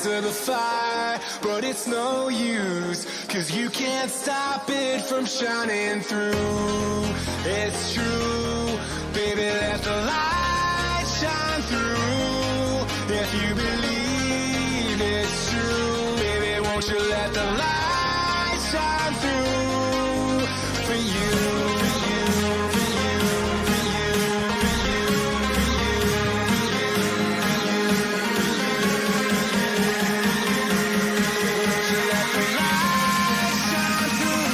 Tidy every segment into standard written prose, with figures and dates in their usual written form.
into the fire, but it's no use, 'cause you can't stop it from shining through. It's true, baby, let the light shine through. If you believe it's true, baby, won't you let the light shine through for you, for you, for you, for you, for you, for you, for you, for you, let the light shine through.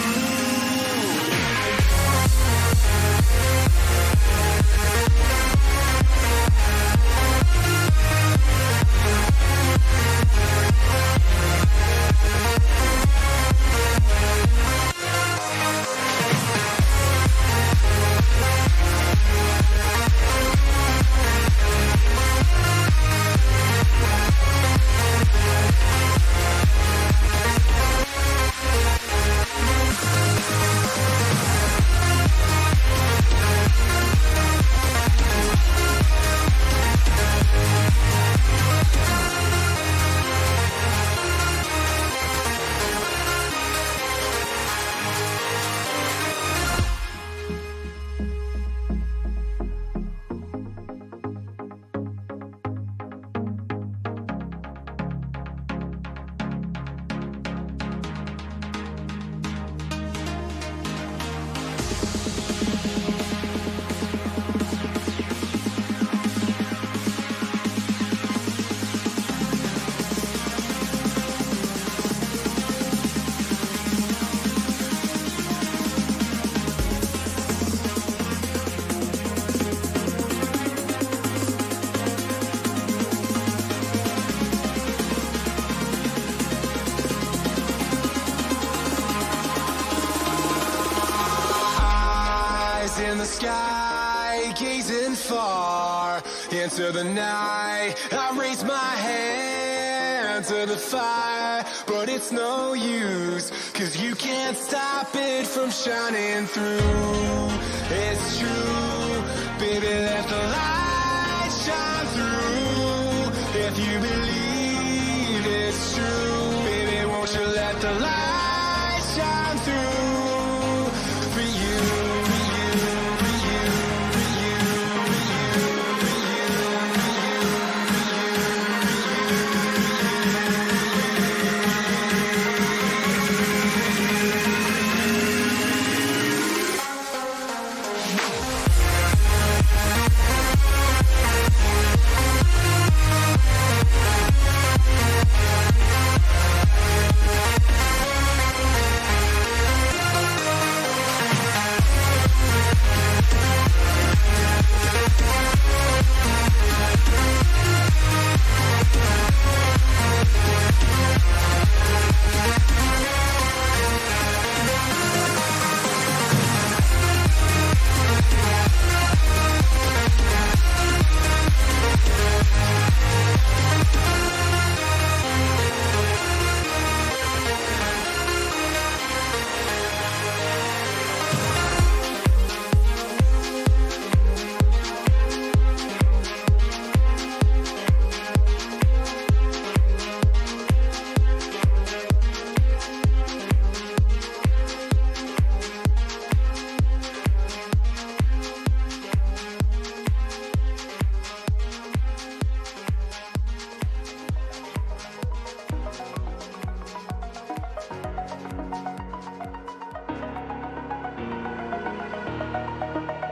In the sky, gazing far into the night, I raise my hand to the fire, but it's no use, 'cause you can't stop it from shining through. It's true, baby, let the light shine through. If you believe it's true, baby, won't you let the light shine through for you.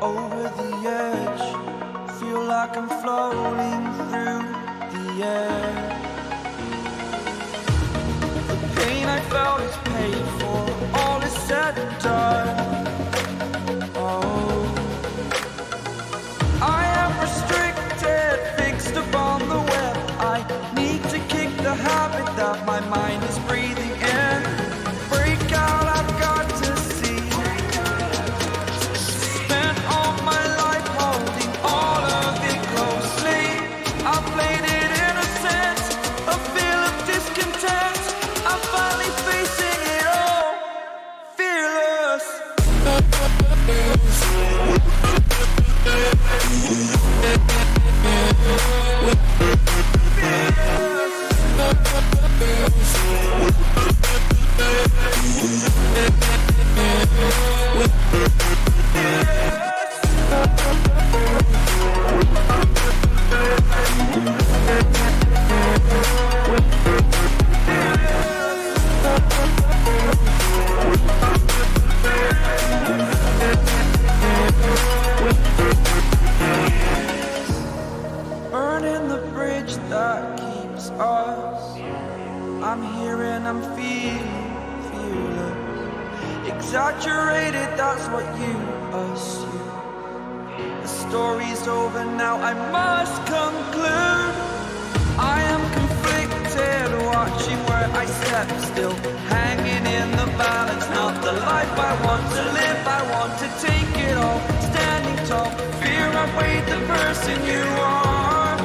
Over the edge, feel like I'm floating through the air. The pain I felt is paid for, all is said and done. Oh, I am restricted, fixed upon the web. I need to kick the habit that my mind is breathing in. Break out, I've got to see. Spent all my life holding all of it closely. I played it innocent. it's us. I'm here and I'm feeling fearless. Exaggerated, that's what you assume. The story's over now, I must conclude. I am conflicted, watching where I step still, hanging in the balance. Not the life I want to live, I want to take it all, standing tall. Fear I weighed the person you are.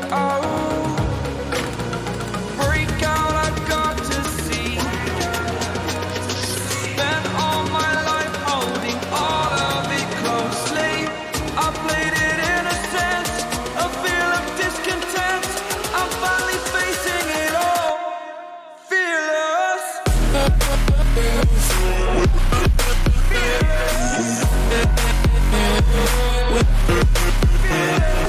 Oh, break out, I've got to see. Spent all my life holding all of it closely. I played it in a sense, a feel of discontent. I'm finally facing it all, fearless. Fearless.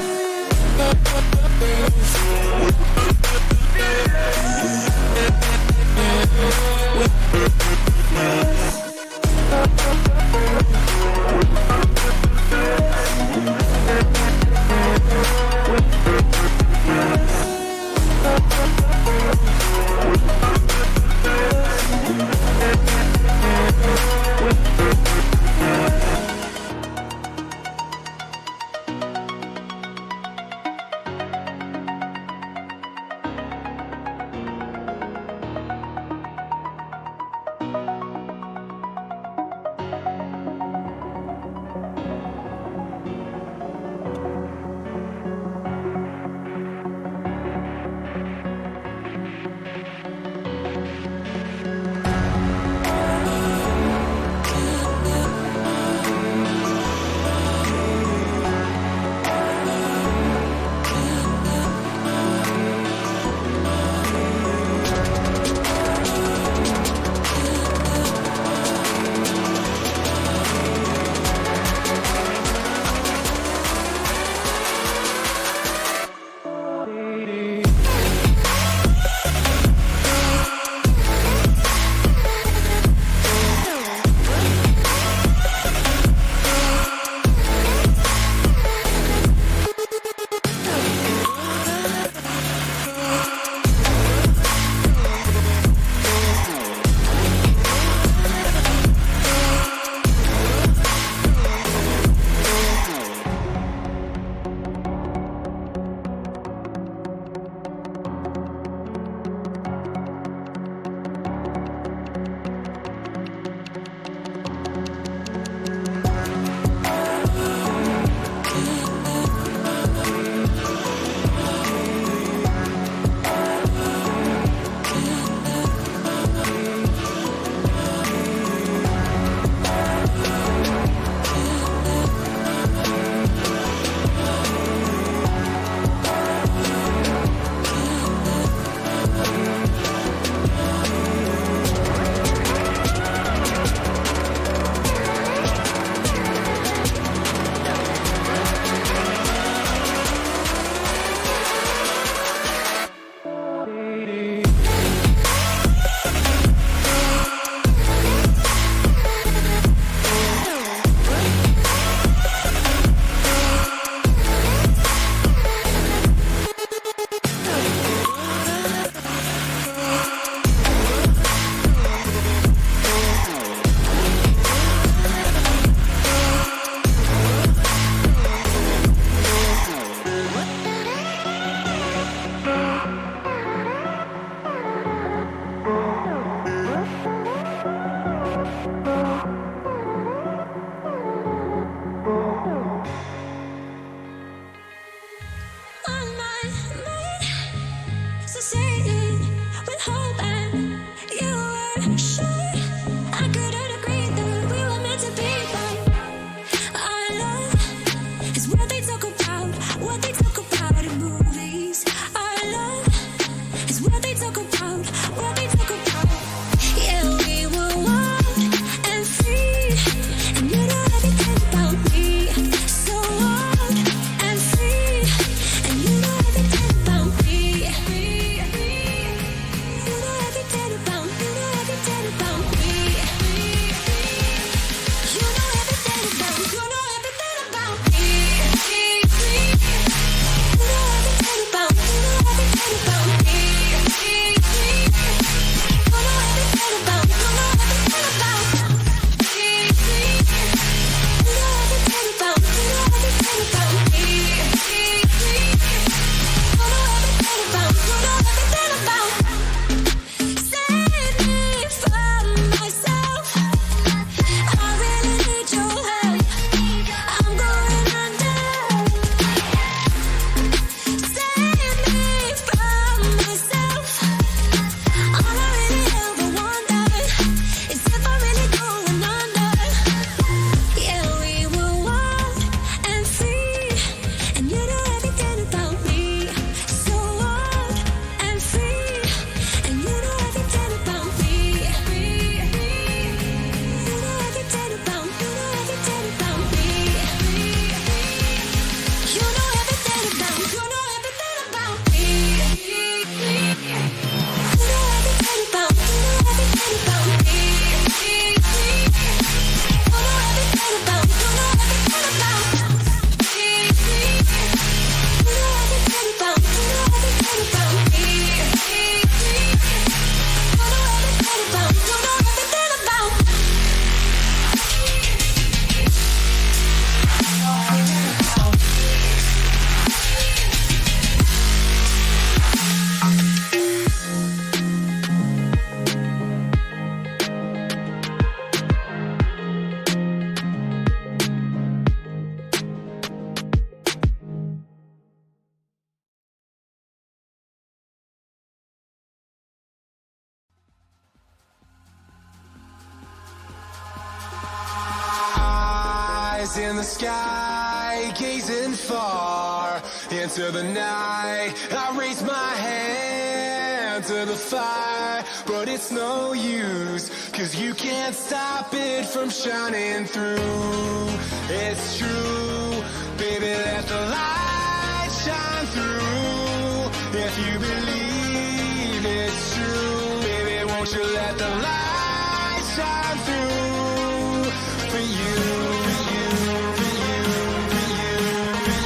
in the sky, gazing far into the night. I raise my hand to the fire, but it's no use, 'cause you can't stop it from shining through. It's true, baby, let the light shine through. If you believe it's true, baby, won't you let the light shine through for you, for you, for you, for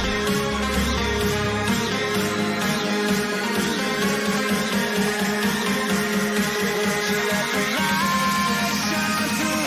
you, for you, for you, won't you let the light shine through.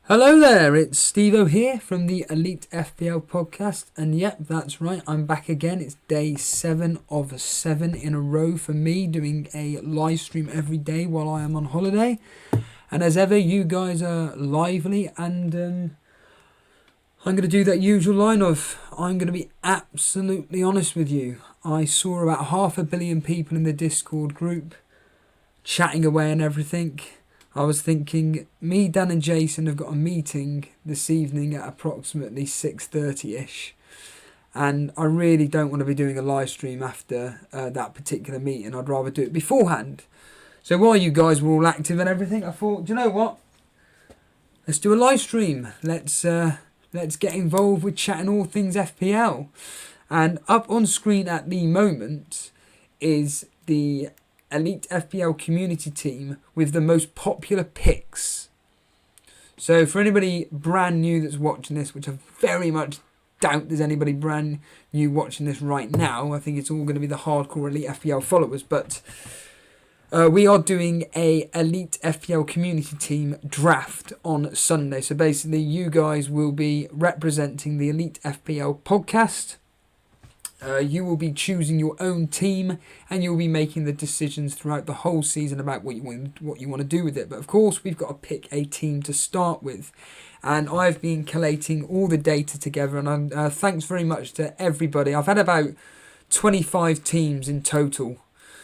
Hello there, it's Steve-O here from the Elite FPL podcast, and yep, that's right, I'm back again. It's day 7 of 7 in a row for me, doing a live stream every day while I am on holiday. And as ever, you guys are lively, and I'm going to do that usual line of, I'm going to be absolutely honest with you. I saw about 500 million people in the Discord group chatting away and everything. I was thinking, me, Dan and Jason have got a meeting this evening at approximately 6:30ish. And I really don't want to be doing a live stream after that particular meeting. I'd rather do it beforehand. So while you guys were all active and everything, I thought, do you know what? Let's do a live stream. Let's get involved with chatting all things FPL. And up on screen at the moment is the Elite FPL community team with the most popular picks. So for anybody brand new that's watching this, which I very much doubt there's anybody brand new watching this right now, I think it's all going to be the hardcore Elite FPL followers, but we are doing a Elite FPL community team draft on Sunday. So basically you guys will be representing the Elite FPL podcast. You will be choosing your own team, and you'll be making the decisions throughout the whole season about what you want to do with it. But of course, we've got to pick a team to start with, and I've been collating all the data together. And thanks very much to everybody. I've had about 25 teams in total,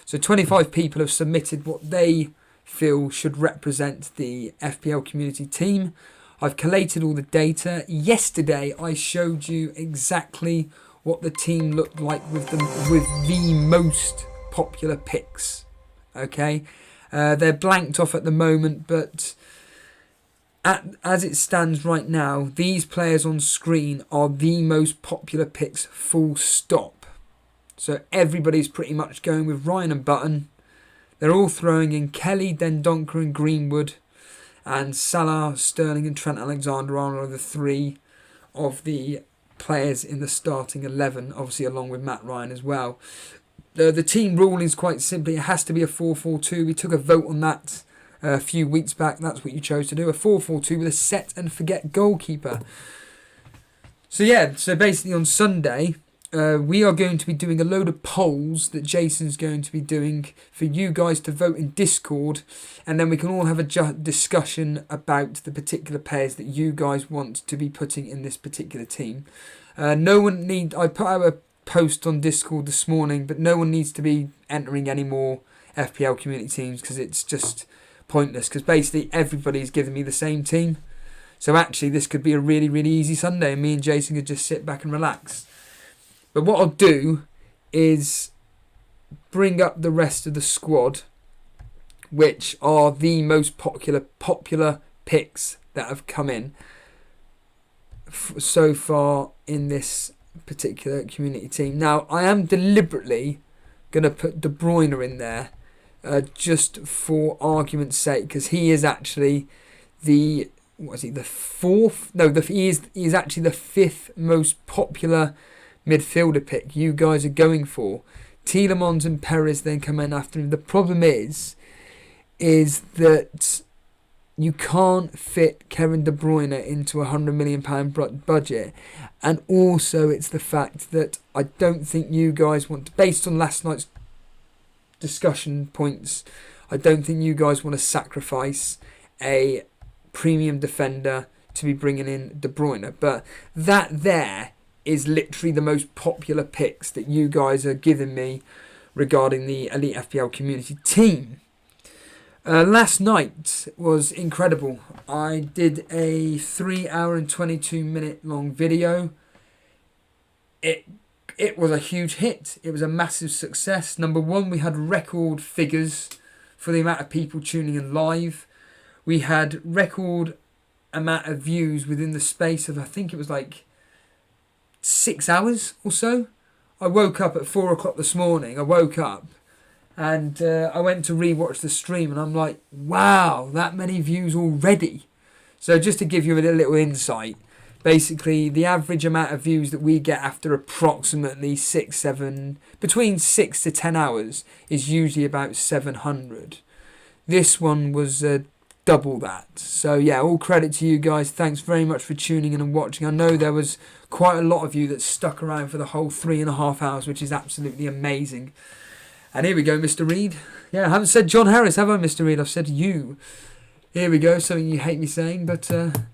so 25 people have submitted what they feel should represent the FPL community team. I've collated all the data. Yesterday, I showed you exactly what the team looked like with the most popular picks. Okay, they're blanked off at the moment, but as it stands right now, these players on screen are the most popular picks, full stop. So everybody's pretty much going with Ryan and Button. They're all throwing in Kelly, Dendoncker and Greenwood, and Salah, Sterling and Trent Alexander-Arnold are the three of the players in the starting 11, obviously along with Matt Ryan as well. The team ruling is quite simply, it has to be a 4-4-2. We took a vote on that a few weeks back. That's what you chose to do, a 4-4-2 with a set and forget goalkeeper. So yeah, so basically on Sunday, we are going to be doing a load of polls that Jason's going to be doing for you guys to vote in Discord, and then we can all have a discussion about the particular players that you guys want to be putting in this particular team. I put out a post on Discord this morning, but no one needs to be entering any more FPL community teams, because it's just pointless, because basically everybody's giving me the same team. So actually this could be a really, really easy Sunday, and me and Jason could just sit back and relax. But what I'll do is bring up the rest of the squad, which are the most popular picks that have come in so far in this particular community team. Now, I am deliberately going to put De Bruyne in there just for argument's sake, because he is actually he is actually the 5th most popular midfielder pick you guys are going for. Tielemans and Perez then come in after him. The problem is that you can't fit Kevin De Bruyne into a £100 million budget, and also it's the fact that I don't think you guys want to, based on last night's discussion points. I don't think you guys want to sacrifice a premium defender to be bringing in De Bruyne, but that there is literally the most popular picks that you guys are giving me regarding the Elite FPL community team. Last night was incredible. I did a 3 hour and 22 minute long video. It was a huge hit. It was a massive success. Number one, we had record figures for the amount of people tuning in live. We had record amount of views within the space of, I think it was like 6 hours or so. I woke up at 4 o'clock this morning. I woke up and I went to rewatch the stream and I'm like, wow, that many views already. So just to give you a little insight, basically the average amount of views that we get after approximately between 6 to 10 hours is usually about 700. This one was double that. So yeah, all credit to you guys. Thanks very much for tuning in and watching. I know there was quite a lot of you that stuck around for the whole 3.5 hours, which is absolutely amazing. And here we go, Mr. Reed. Yeah, I haven't said John Harris, have I, Mr. Reed? I've said you. Here we go, something you hate me saying, but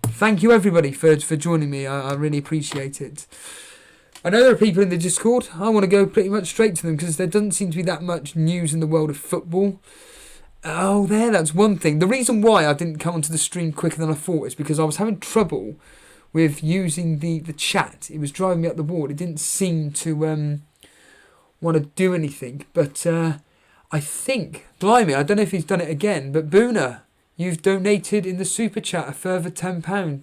thank you everybody for joining me. I really appreciate it. I know there are people in the Discord. I want to go pretty much straight to them because there doesn't seem to be that much news in the world of football. Oh, that's one thing. The reason why I didn't come onto the stream quicker than I thought is because I was having trouble with using the chat. It was driving me up the wall. It didn't seem to want to do anything. But I think, blimey, I don't know if he's done it again, but Boona, you've donated in the super chat a further £10.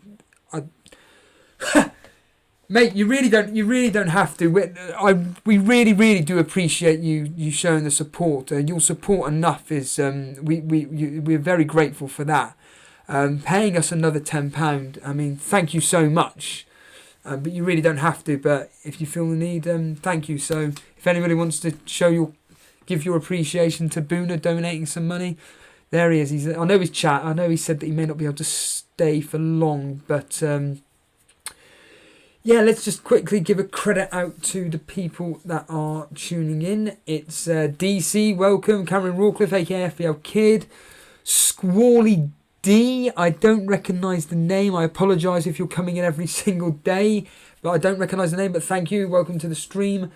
Mate, you really don't have to. We really do appreciate you showing the support. Your support enough is we're very grateful for that. Paying us another £10, I mean, thank you so much. But you really don't have to. But if you feel the need, thank you. So if anybody wants to give your appreciation to Boona donating some money, there he is. I know his chat. I know he said that he may not be able to stay for long, but. Yeah, let's just quickly give a credit out to the people that are tuning in. It's DC, welcome. Cameron Rawcliffe, aka FPL Kid. Squally D, I don't recognise the name. I apologise if you're coming in every single day, but I don't recognise the name, but thank you. Welcome to the stream.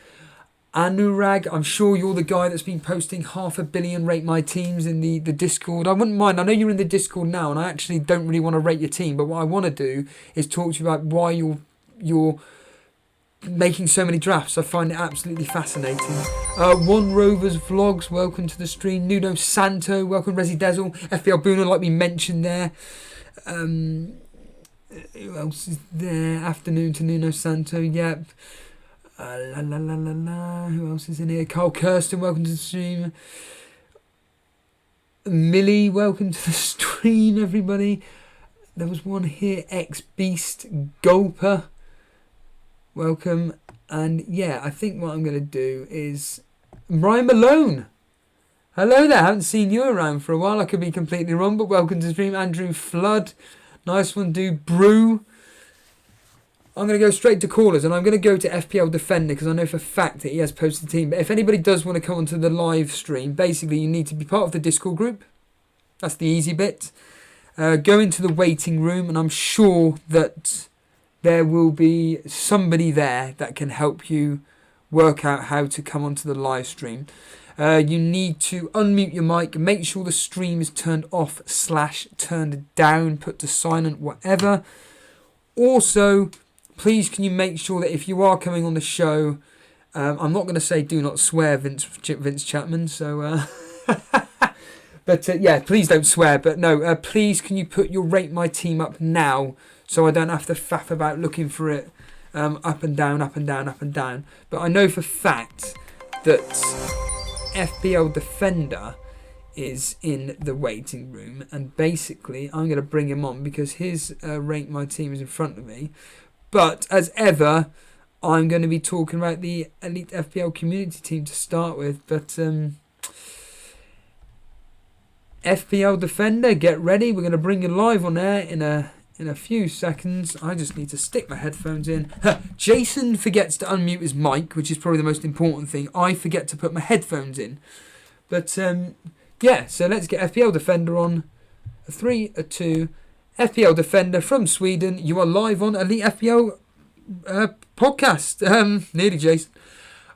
Anurag, I'm sure you're the guy that's been posting 500 million rate my teams in the Discord. I wouldn't mind. I know you're in the Discord now, and I actually don't really want to rate your team, but what I want to do is talk to you about why you're making so many drafts. I find it absolutely fascinating. One Rovers Vlogs, welcome to the stream. Nuno Santo, welcome. Resi Dezel, FPL Boona, like we mentioned there. Who else is there? Afternoon to Nuno Santo, yep. Who else is in here? Carl Kirsten, welcome to the stream. Millie, welcome to the stream, everybody. There was one here, X-Beast Gulper. Welcome. And yeah, I think what I'm going to do is Ryan Malone. Hello there. I haven't seen you around for a while. I could be completely wrong, but welcome to the stream. Andrew Flood. Nice one, dude. Brew. I'm going to go straight to callers, and I'm going to go to FPL Defender because I know for a fact that he has posted the team. But if anybody does want to come onto the live stream, basically you need to be part of the Discord group. That's the easy bit. Go into the waiting room, and I'm sure that there will be somebody there that can help you work out how to come onto the live stream. You need to unmute your mic, make sure the stream is turned off / turned down, put to silent, whatever. Also, please can you make sure that if you are coming on the show, I'm not going to say do not swear, Vince Chapman, so... But yeah, please don't swear. But no, please can you put your Rate My Team up now so I don't have to faff about looking for it up and down, up and down, up and down. But I know for fact that FPL Defender is in the waiting room. And basically, I'm going to bring him on because his Rate My Team is in front of me. But as ever, I'm going to be talking about the Elite FPL community team to start with. But... FPL Defender, get ready. We're going to bring you live on air in a few seconds. I just need to stick my headphones in. Jason forgets to unmute his mic, which is probably the most important thing. I forget to put my headphones in. But yeah, so let's get FPL Defender on. A 3, a 2. FPL Defender from Sweden. You are live on Elite FPL podcast. Nearly, Jason.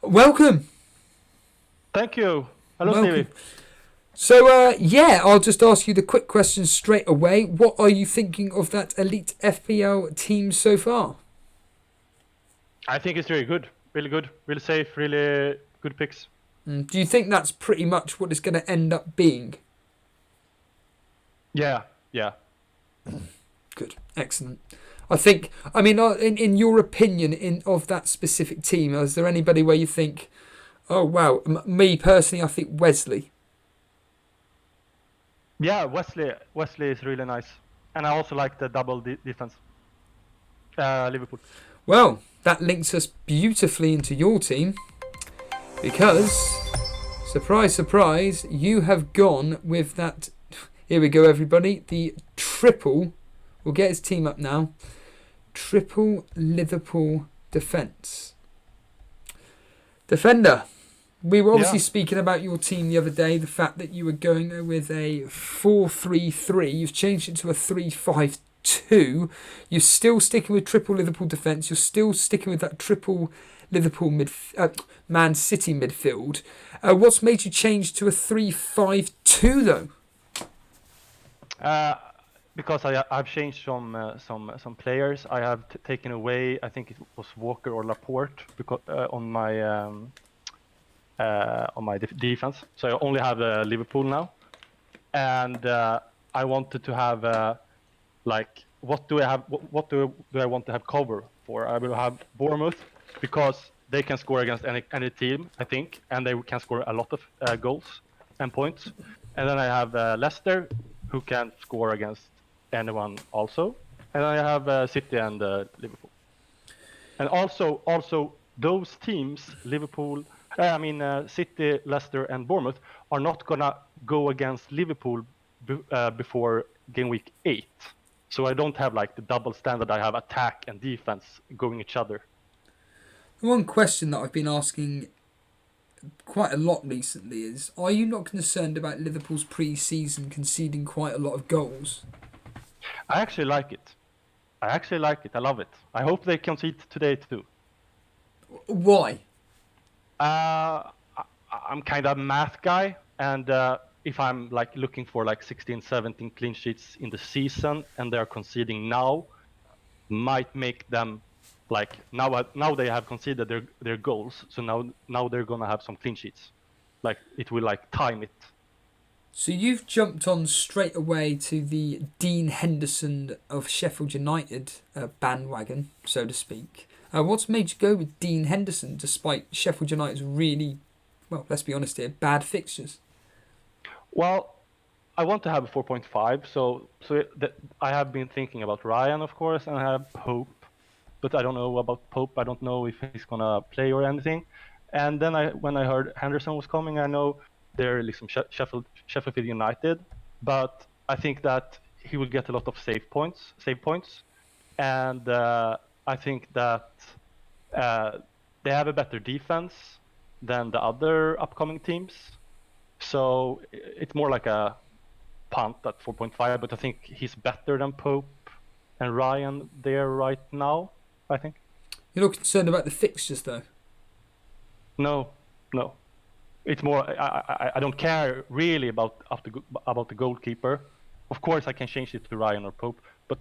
Welcome. Thank you. Hello, Welcome. Stevie. So, yeah, I'll just ask you the quick questions straight away. What are you thinking of that Elite FPL team so far? I think it's really good. Really good. Really safe. Really good picks. Do you think that's pretty much what it's going to end up being? Yeah. Good. Excellent. I mean, in your opinion of that specific team, is there anybody where you think, oh, wow, me personally, I think Wesley. Yeah, Wesley is really nice. And I also like the double defense. Liverpool. Well, that links us beautifully into your team because, surprise, surprise, you have gone with that. Here we go, everybody. The triple, we'll get his team up now. Triple Liverpool defence. Defender. We were obviously speaking about your team the other day, the fact that you were going with a 4-3-3. You've changed it to a 3-5-2. You're still sticking with triple Liverpool defence. You're still sticking with that triple Liverpool Man City midfield. What's made you change to a 3-5-2 though? Because I've changed some players. I have taken away, I think it was Walker or Laporte because on my defense. So I only have Liverpool now, and I wanted to have what do I have? What do I want to have cover for? I will have Bournemouth because they can score against any team, I think, and they can score a lot of goals and points. And then I have Leicester, who can score against anyone also. And I have City and Liverpool. And also those teams, City, Leicester, and Bournemouth, are not gonna go against Liverpool before game week 8. So I don't have like the double standard. I have attack and defense going each other. One question that I've been asking quite a lot recently is, are you not concerned about Liverpool's pre-season conceding quite a lot of goals? I actually like it. I love it. I hope they concede today too. Why? I'm kind of a math guy, and if I'm like looking for like 16, 17 clean sheets in the season, and they're conceding now, might make them like now they have conceded their goals, so now they're gonna have some clean sheets. Like it will like time it. So you've jumped on straight away to the Dean Henderson of Sheffield United bandwagon, so to speak. What's made you go with Dean Henderson despite Sheffield United's really, well, let's be honest here, bad fixtures? Well, I want to have a 4.5, so I have been thinking about Ryan, of course, and I have Pope, but I don't know about Pope. I don't know if he's gonna play or anything. And then when I heard Henderson was coming, I know they're like some Sheffield United, but I think that he will get a lot of save points, and I think that they have a better defense than the other upcoming teams. So it's more like a punt at 4.5, but I think he's better than Pope and Ryan there right now, I think. You're not concerned about the fixtures though? No. It's more, I don't care really about the goalkeeper. Of course I can change it to Ryan or Pope, but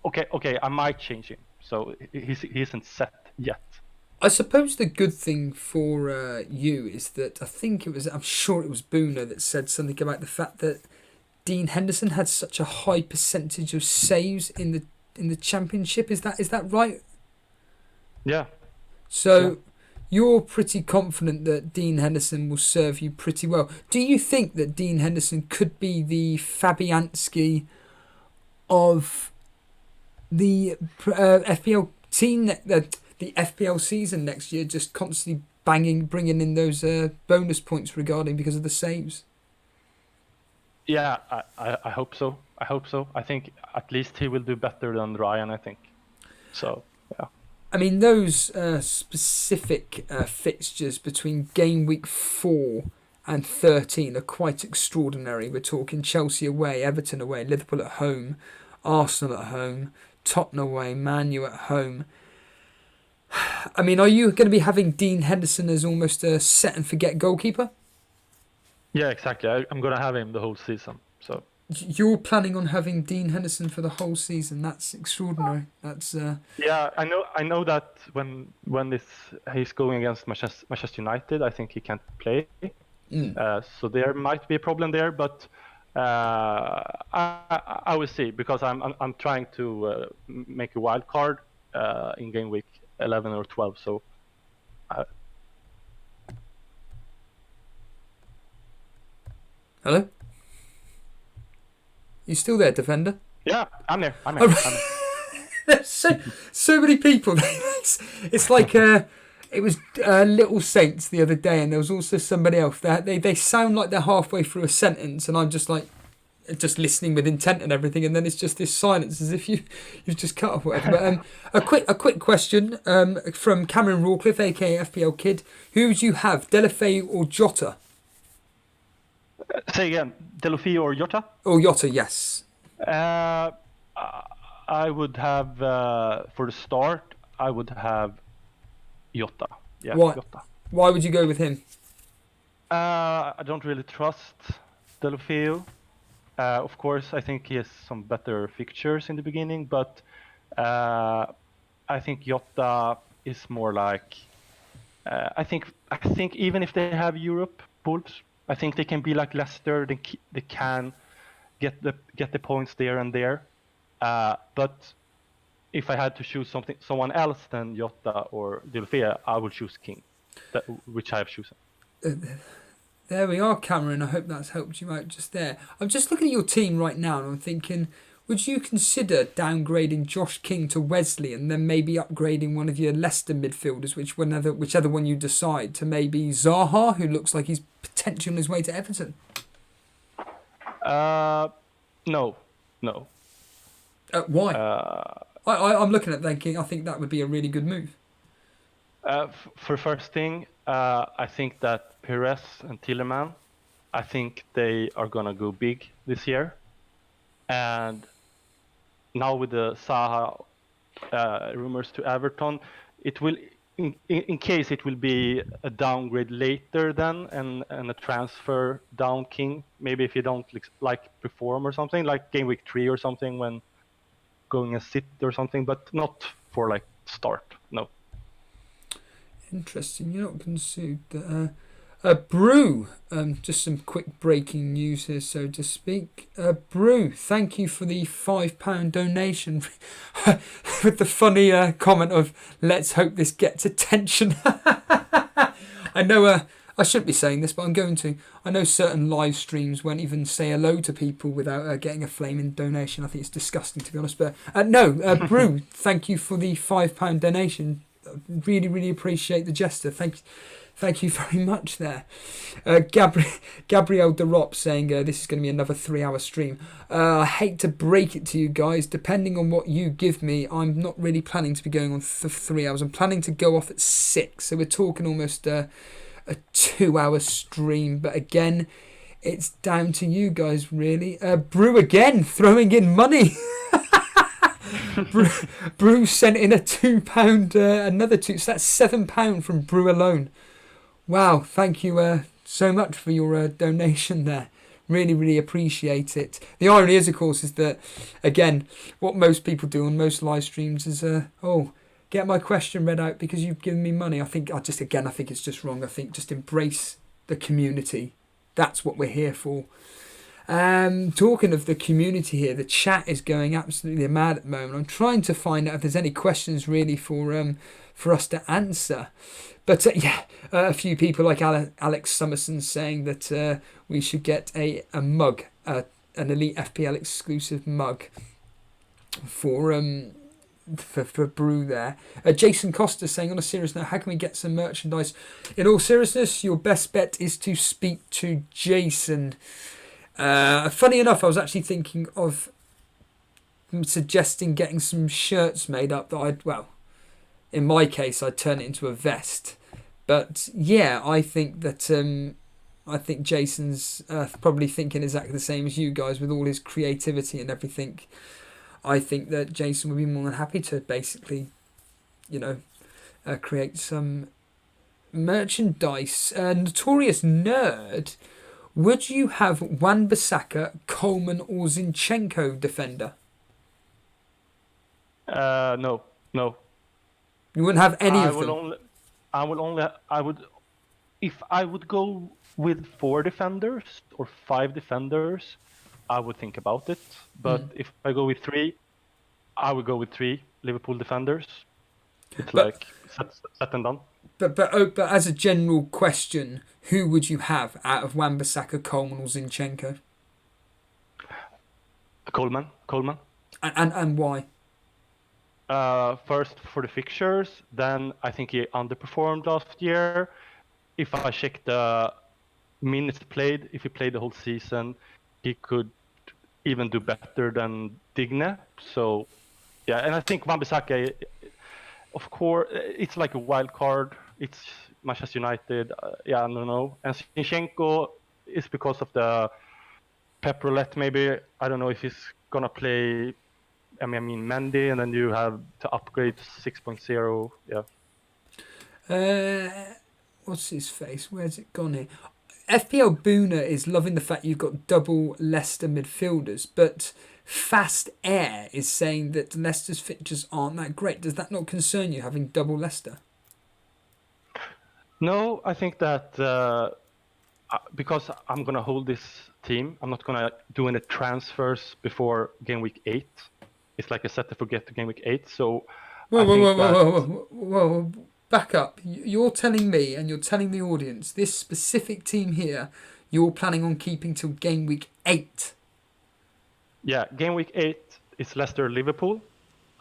okay, I might change him. So he isn't set yet. I suppose the good thing for you is that I'm sure it was Booner that said something about the fact that Dean Henderson had such a high percentage of saves in the championship. Is that right? Yeah. So you're pretty confident that Dean Henderson will serve you pretty well. Do you think that Dean Henderson could be the Fabianski of the FPL team, the FPL season next year, just constantly bringing in those bonus points because of the saves? Yeah, I hope so. I think at least he will do better than Ryan, I think. So, yeah. I mean, those specific fixtures between game week 4 and 13 are quite extraordinary. We're talking Chelsea away, Everton away, Liverpool at home, Arsenal at home, Tottenham away, Man U at home. I mean, are you going to be having Dean Henderson as almost a set and forget goalkeeper? Yeah, exactly. I'm gonna have him the whole season. So You're planning on having Dean Henderson for the whole season. That's extraordinary. That's yeah, I know that when he's going against Manchester United, I think he can't play. So there might be a problem there, but I will see, because I'm trying to make a wild card in game week 11 or 12. So. Hello? You still there, defender? Yeah, I'm there. I'm there. There's so many people. It's like it was Little Saints the other day, and there was also somebody else. They sound like they're halfway through a sentence, and I'm just like, just listening with intent and everything, and then it's just this silence as if you've just cut off whatever. But a quick question from Cameron Rawcliffe, aka FPL Kid. Who would you have, Delafeu or Jota? Say again, Delofeo or Jota? Oh, Jota, yes. I would have, for the start, I would have Jota. Yeah, Why? Jota. Why would you go with him? I don't really trust Delofeo. Of course, I think he has some better fixtures in the beginning, but I think Jota is more like. I think even if they have Europe pools, I think they can be like Leicester. They can get the points there and there. But if I had to choose someone else than Jota or Delofea, I would choose King, which I have chosen. There we are, Cameron. I hope that's helped you out just there. I'm just looking at your team right now, and I'm thinking, would you consider downgrading Josh King to Wesley and then maybe upgrading one of your Leicester midfielders, whichever one you decide, to maybe Zaha, who looks like he's potentially on his way to Everton? No. Why? I'm looking at thinking I think that would be a really good move. For first thing, I think that Perez and Tielemans, I think they are gonna go big this year, and now with the Zaha rumors to Everton, it will, in case it will be a downgrade later then, and a transfer down King. Maybe if you don't like perform or something, like game week 3 or something, when going a sit or something, but not for like start. No. Interesting. You're not consumed. Brew, just some quick breaking news here, so to speak. Brew, thank you for the £5 donation with the funny comment of, let's hope this gets attention. I know I shouldn't be saying this, but I'm going to. I know certain live streams won't even say hello to people without getting a flaming donation. I think it's disgusting, to be honest. But no, Brew, thank you for the £5 donation. Really, really appreciate the gesture. Thank you very much there. Gabrielle Derop saying this is going to be another 3-hour stream. I hate to break it to you guys. Depending on what you give me, I'm not really planning to be going on for 3 hours. I'm planning to go off at 6. So we're talking almost a 2-hour stream. But again, it's down to you guys, really. Brew again, throwing in money. Brew sent in a £2, another 2. So that's £7 from Brew alone. Wow, thank you so much for your donation there. Really, really appreciate it. The irony is, of course, is that, again, what most people do on most live streams is, get my question read out because you've given me money. I think it's just wrong. I think just embrace the community. That's what we're here for. Talking of the community here, the chat is going absolutely mad at the moment. I'm trying to find out if there's any questions really for us to answer. But a few people like Alex Summerson saying that we should get a mug, an Elite FPL exclusive mug for Brew there. Jason Costa saying, on a serious note, how can we get some merchandise? In all seriousness, your best bet is to speak to Jason. Funny enough, I was actually thinking of suggesting getting some shirts made up that in my case, I'd turn it into a vest. But yeah, I think that I think Jason's probably thinking exactly the same as you guys with all his creativity and everything. I think that Jason would be more than happy to basically, create some merchandise. Notorious Nerd, would you have Wan-Bissaka, Coleman or Zinchenko defender? No. You wouldn't have any I of will them? only. I would. If I would go with 4 defenders or 5 defenders, I would think about it. But if I go with 3, I would go with 3 Liverpool defenders. It's But- like set and done. But as a general question, who would you have out of Wan-Bissaka, Coleman or Zinchenko? Coleman. And why? First for the fixtures, then I think he underperformed last year. If I check the minutes played, if he played the whole season, he could even do better than Digne. So, yeah, and I think Wan-Bissaka, of course, it's like a wild card. It's Manchester United. I don't know. And Zinchenko is because of the Pep Roulette, maybe. I don't know if he's gonna play. I mean, Mendy, and then you have to upgrade to 6.0. Yeah. What's his face? Where's it gone here? FPL Boona is loving the fact you've got double Leicester midfielders, but Fast Air is saying that Leicester's fixtures aren't that great. Does that not concern you, having double Leicester? No, I think that because I'm gonna hold this team, I'm not gonna do any transfers before game week 8. It's like a set to forget to game week 8. So Whoa. Back up. You're telling me and you're telling the audience this specific team here you're planning on keeping till game week 8. Yeah, game week 8 is Leicester Liverpool.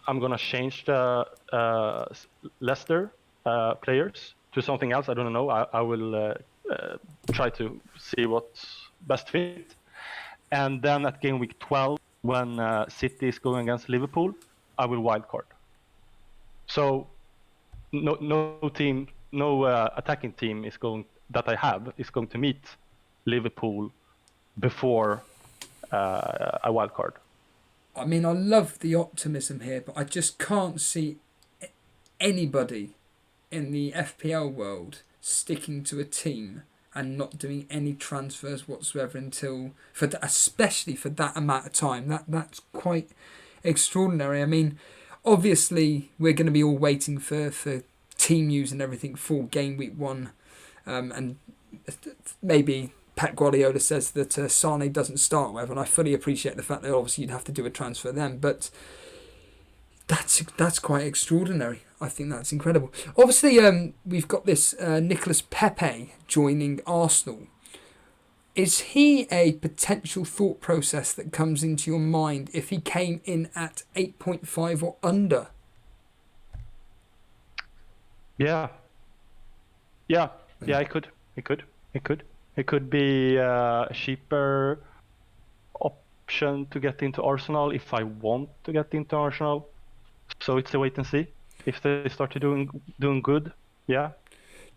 I'm gonna change the Leicester players to something else. I don't know. I will try to see what's best fit. And then at game week 12, when City is going against Liverpool, I will wildcard. So no attacking team is going to meet Liverpool before a wildcard. I mean, I love the optimism here, but I just can't see anybody in the FPL world sticking to a team and not doing any transfers whatsoever especially for that amount of time. That's quite extraordinary. I mean, obviously we're going to be all waiting for team news and everything for game week 1, and maybe Pep Guardiola says that Sane doesn't start, whatever, and I fully appreciate the fact that obviously you'd have to do a transfer then, but that's quite extraordinary. I think that's incredible. Obviously, we've got this Nicolas Pepe joining Arsenal. Is he a potential thought process that comes into your mind if he came in at 8.5 or under? Yeah, it could. It could be a cheaper option to get into Arsenal if I want to get into Arsenal. So it's a wait and see. If they start to doing good, yeah.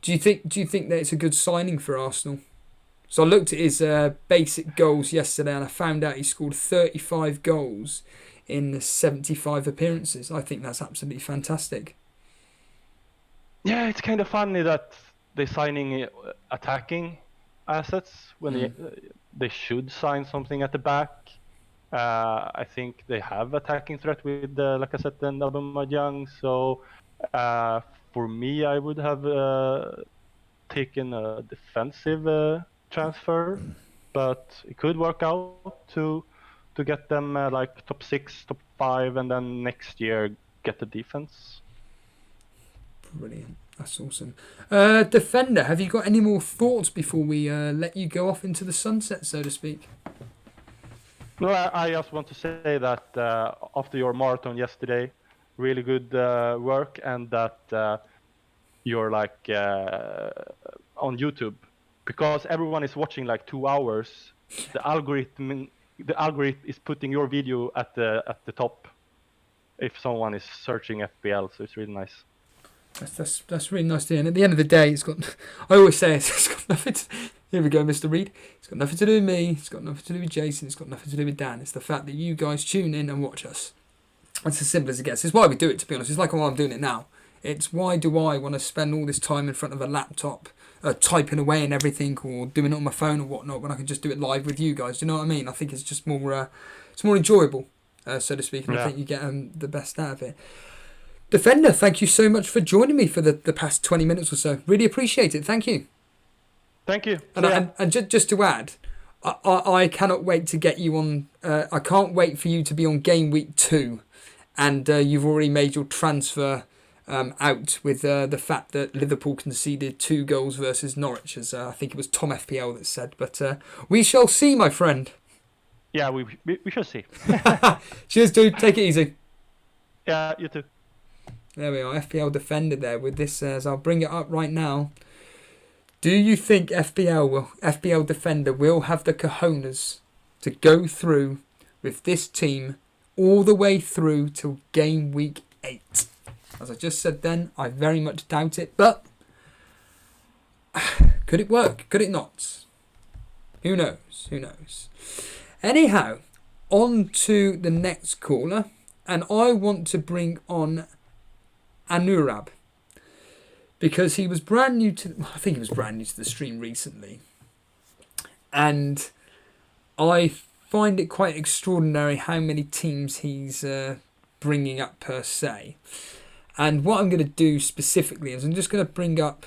Do you think that it's a good signing for Arsenal? So I looked at his basic goals yesterday and I found out he scored 35 goals in 75 appearances. I think that's absolutely fantastic. Yeah, it's kind of funny that they're signing attacking assets when they should sign something at the back. I think they have attacking threat with Lacazette and Aubameyang. So for me, I would have taken a defensive transfer, but it could work out to get them like top 6, top 5, and then next year get the defense. Brilliant. That's awesome. Defender, have you got any more thoughts before we let you go off into the sunset, so to speak? No, I just want to say that after your marathon yesterday, really good work, and that you're like on YouTube, because everyone is watching like 2 hours. The algorithm is putting your video at the top if someone is searching FPL, so it's really nice. That's really nice to hear. And at the end of the day, I always say it's got nothing. Here we go, Mr. Reed. It's got nothing to do with me. It's got nothing to do with Jason. It's got nothing to do with Dan. It's the fact that you guys tune in and watch us. It's as simple as it gets. It's why we do it, to be honest. It's like why I'm doing it now. It's why do I want to spend all this time in front of a laptop, typing away and everything, or doing it on my phone or whatnot, when I can just do it live with you guys. Do you know what I mean? I think it's just more, it's more enjoyable, so to speak, and Yeah. I think you get the best out of it. Defender, thank you so much for joining me for the past 20 minutes or so. Really appreciate it. Thank you. Thank you. And just to add, I cannot wait to get you on. I can't wait for you to be on game week 2, and you've already made your transfer out with the fact that Liverpool conceded 2 goals versus Norwich, as I think it was Tom FPL that said. But we shall see, my friend. Yeah, we shall see. Cheers, dude. Take it easy. Yeah, you too. There we are, FPL defender there with this, as I'll bring it up right now. Do you think FPL defender will have the cojones to go through with this team all the way through till game week 8? As I just said then, I very much doubt it, but could it work? Could it not? Who knows? Who knows? Anyhow, on to the next caller, and I want to bring on Anurab, because he was brand new to, I think he was brand new to the stream recently, and I find it quite extraordinary how many teams he's bringing up per se. And what I'm going to do specifically is I'm just going to bring up,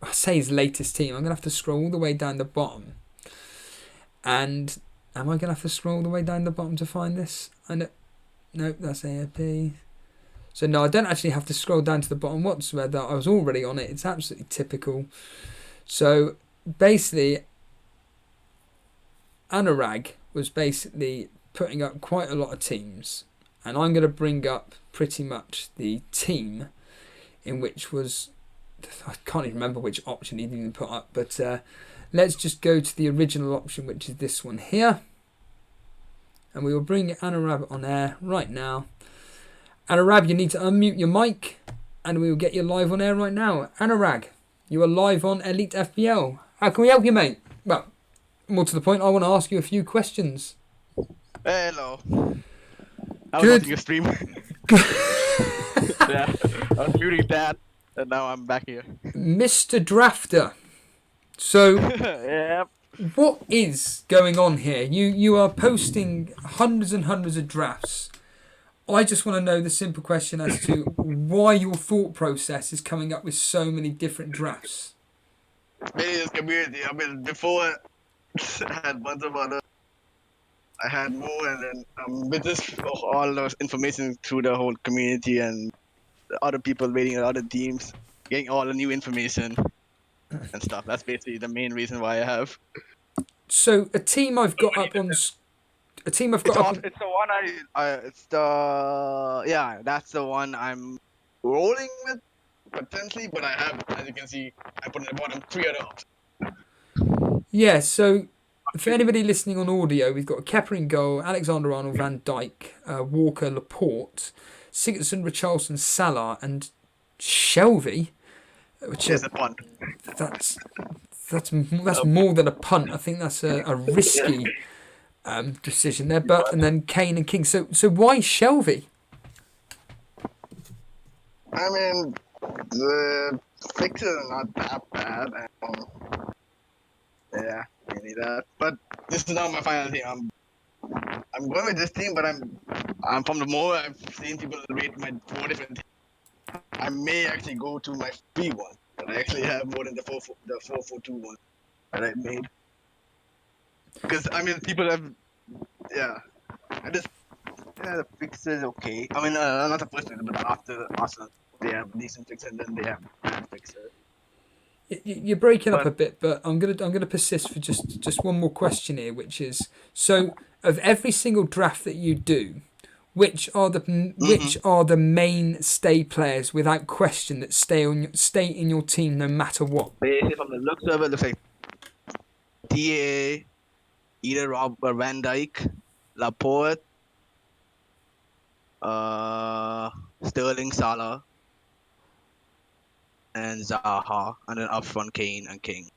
I say his latest team. I'm going to have to scroll all the way down the bottom, and am I going to have to scroll all the way down the bottom to find this? Nope, that's AFP. So no, I don't actually have to scroll down to the bottom whatsoever. I was already on it. It's absolutely typical. So basically, Anurag was basically putting up quite a lot of teams, and I'm going to bring up pretty much the team in which was, I can't even remember which option he even put up, but let's just go to the original option, which is this one here, and we will bring Anurag on air right now. Anurag, you need to unmute your mic, and we will get you live on air right now. Anurag, you are live on Elite FPL. How can we help you, mate? Well, more to the point, I want to ask you a few questions. Hello. I was Good. watching your stream. Yeah, I was muting that, and now I'm back here. Mr. Drafter, so Yep. what is going on here? You are posting hundreds and hundreds of drafts. I just want to know the simple question as to why your thought process is coming up with so many different drafts. Maybe this community. I mean, before I had a bunch of other. I had more, and then with this, all the information through the whole community and the other people waiting at other teams, getting all the new information and stuff. That's basically the main reason why I have. So a team I've got up on. A team I've got up. It's the one it's the yeah. That's the one I'm rolling with potentially, but I have, as you can see, I put in the bottom 3 other options. Yeah, so for anybody listening on audio, we've got Kepa in goal, Alexander-Arnold, Van Dijk, Walker, Laporte, Sigurdsson, Richarlison, Salah, and Shelvey. Which It's a punt. that's more than a punt. I think that's a risky decision there. But and then Kane and King. So why Shelvey? I mean, the fixes are not that bad. Yeah, really that. But this is not my final team. I'm going with this team, but I'm from the more I've seen people rate my 4 different teams. I may actually go to my free one, but I actually have more than the 4-4-2 one that I made. Because I mean, people have, yeah. The fixer is okay. I mean, not the first one, but after Arsenal, they have decent fixer, and then they have bad fixer. You're breaking up a bit, but I'm gonna persist for just one more question here, which is, so of every single draft that you do, which are the mainstay players without question that stay in your team no matter what? Basically, from the looks of it, looks like TA, either Rob or Van Dijk, Laporte, Sterling, Salah, and Zaha, and then up front Kane and King.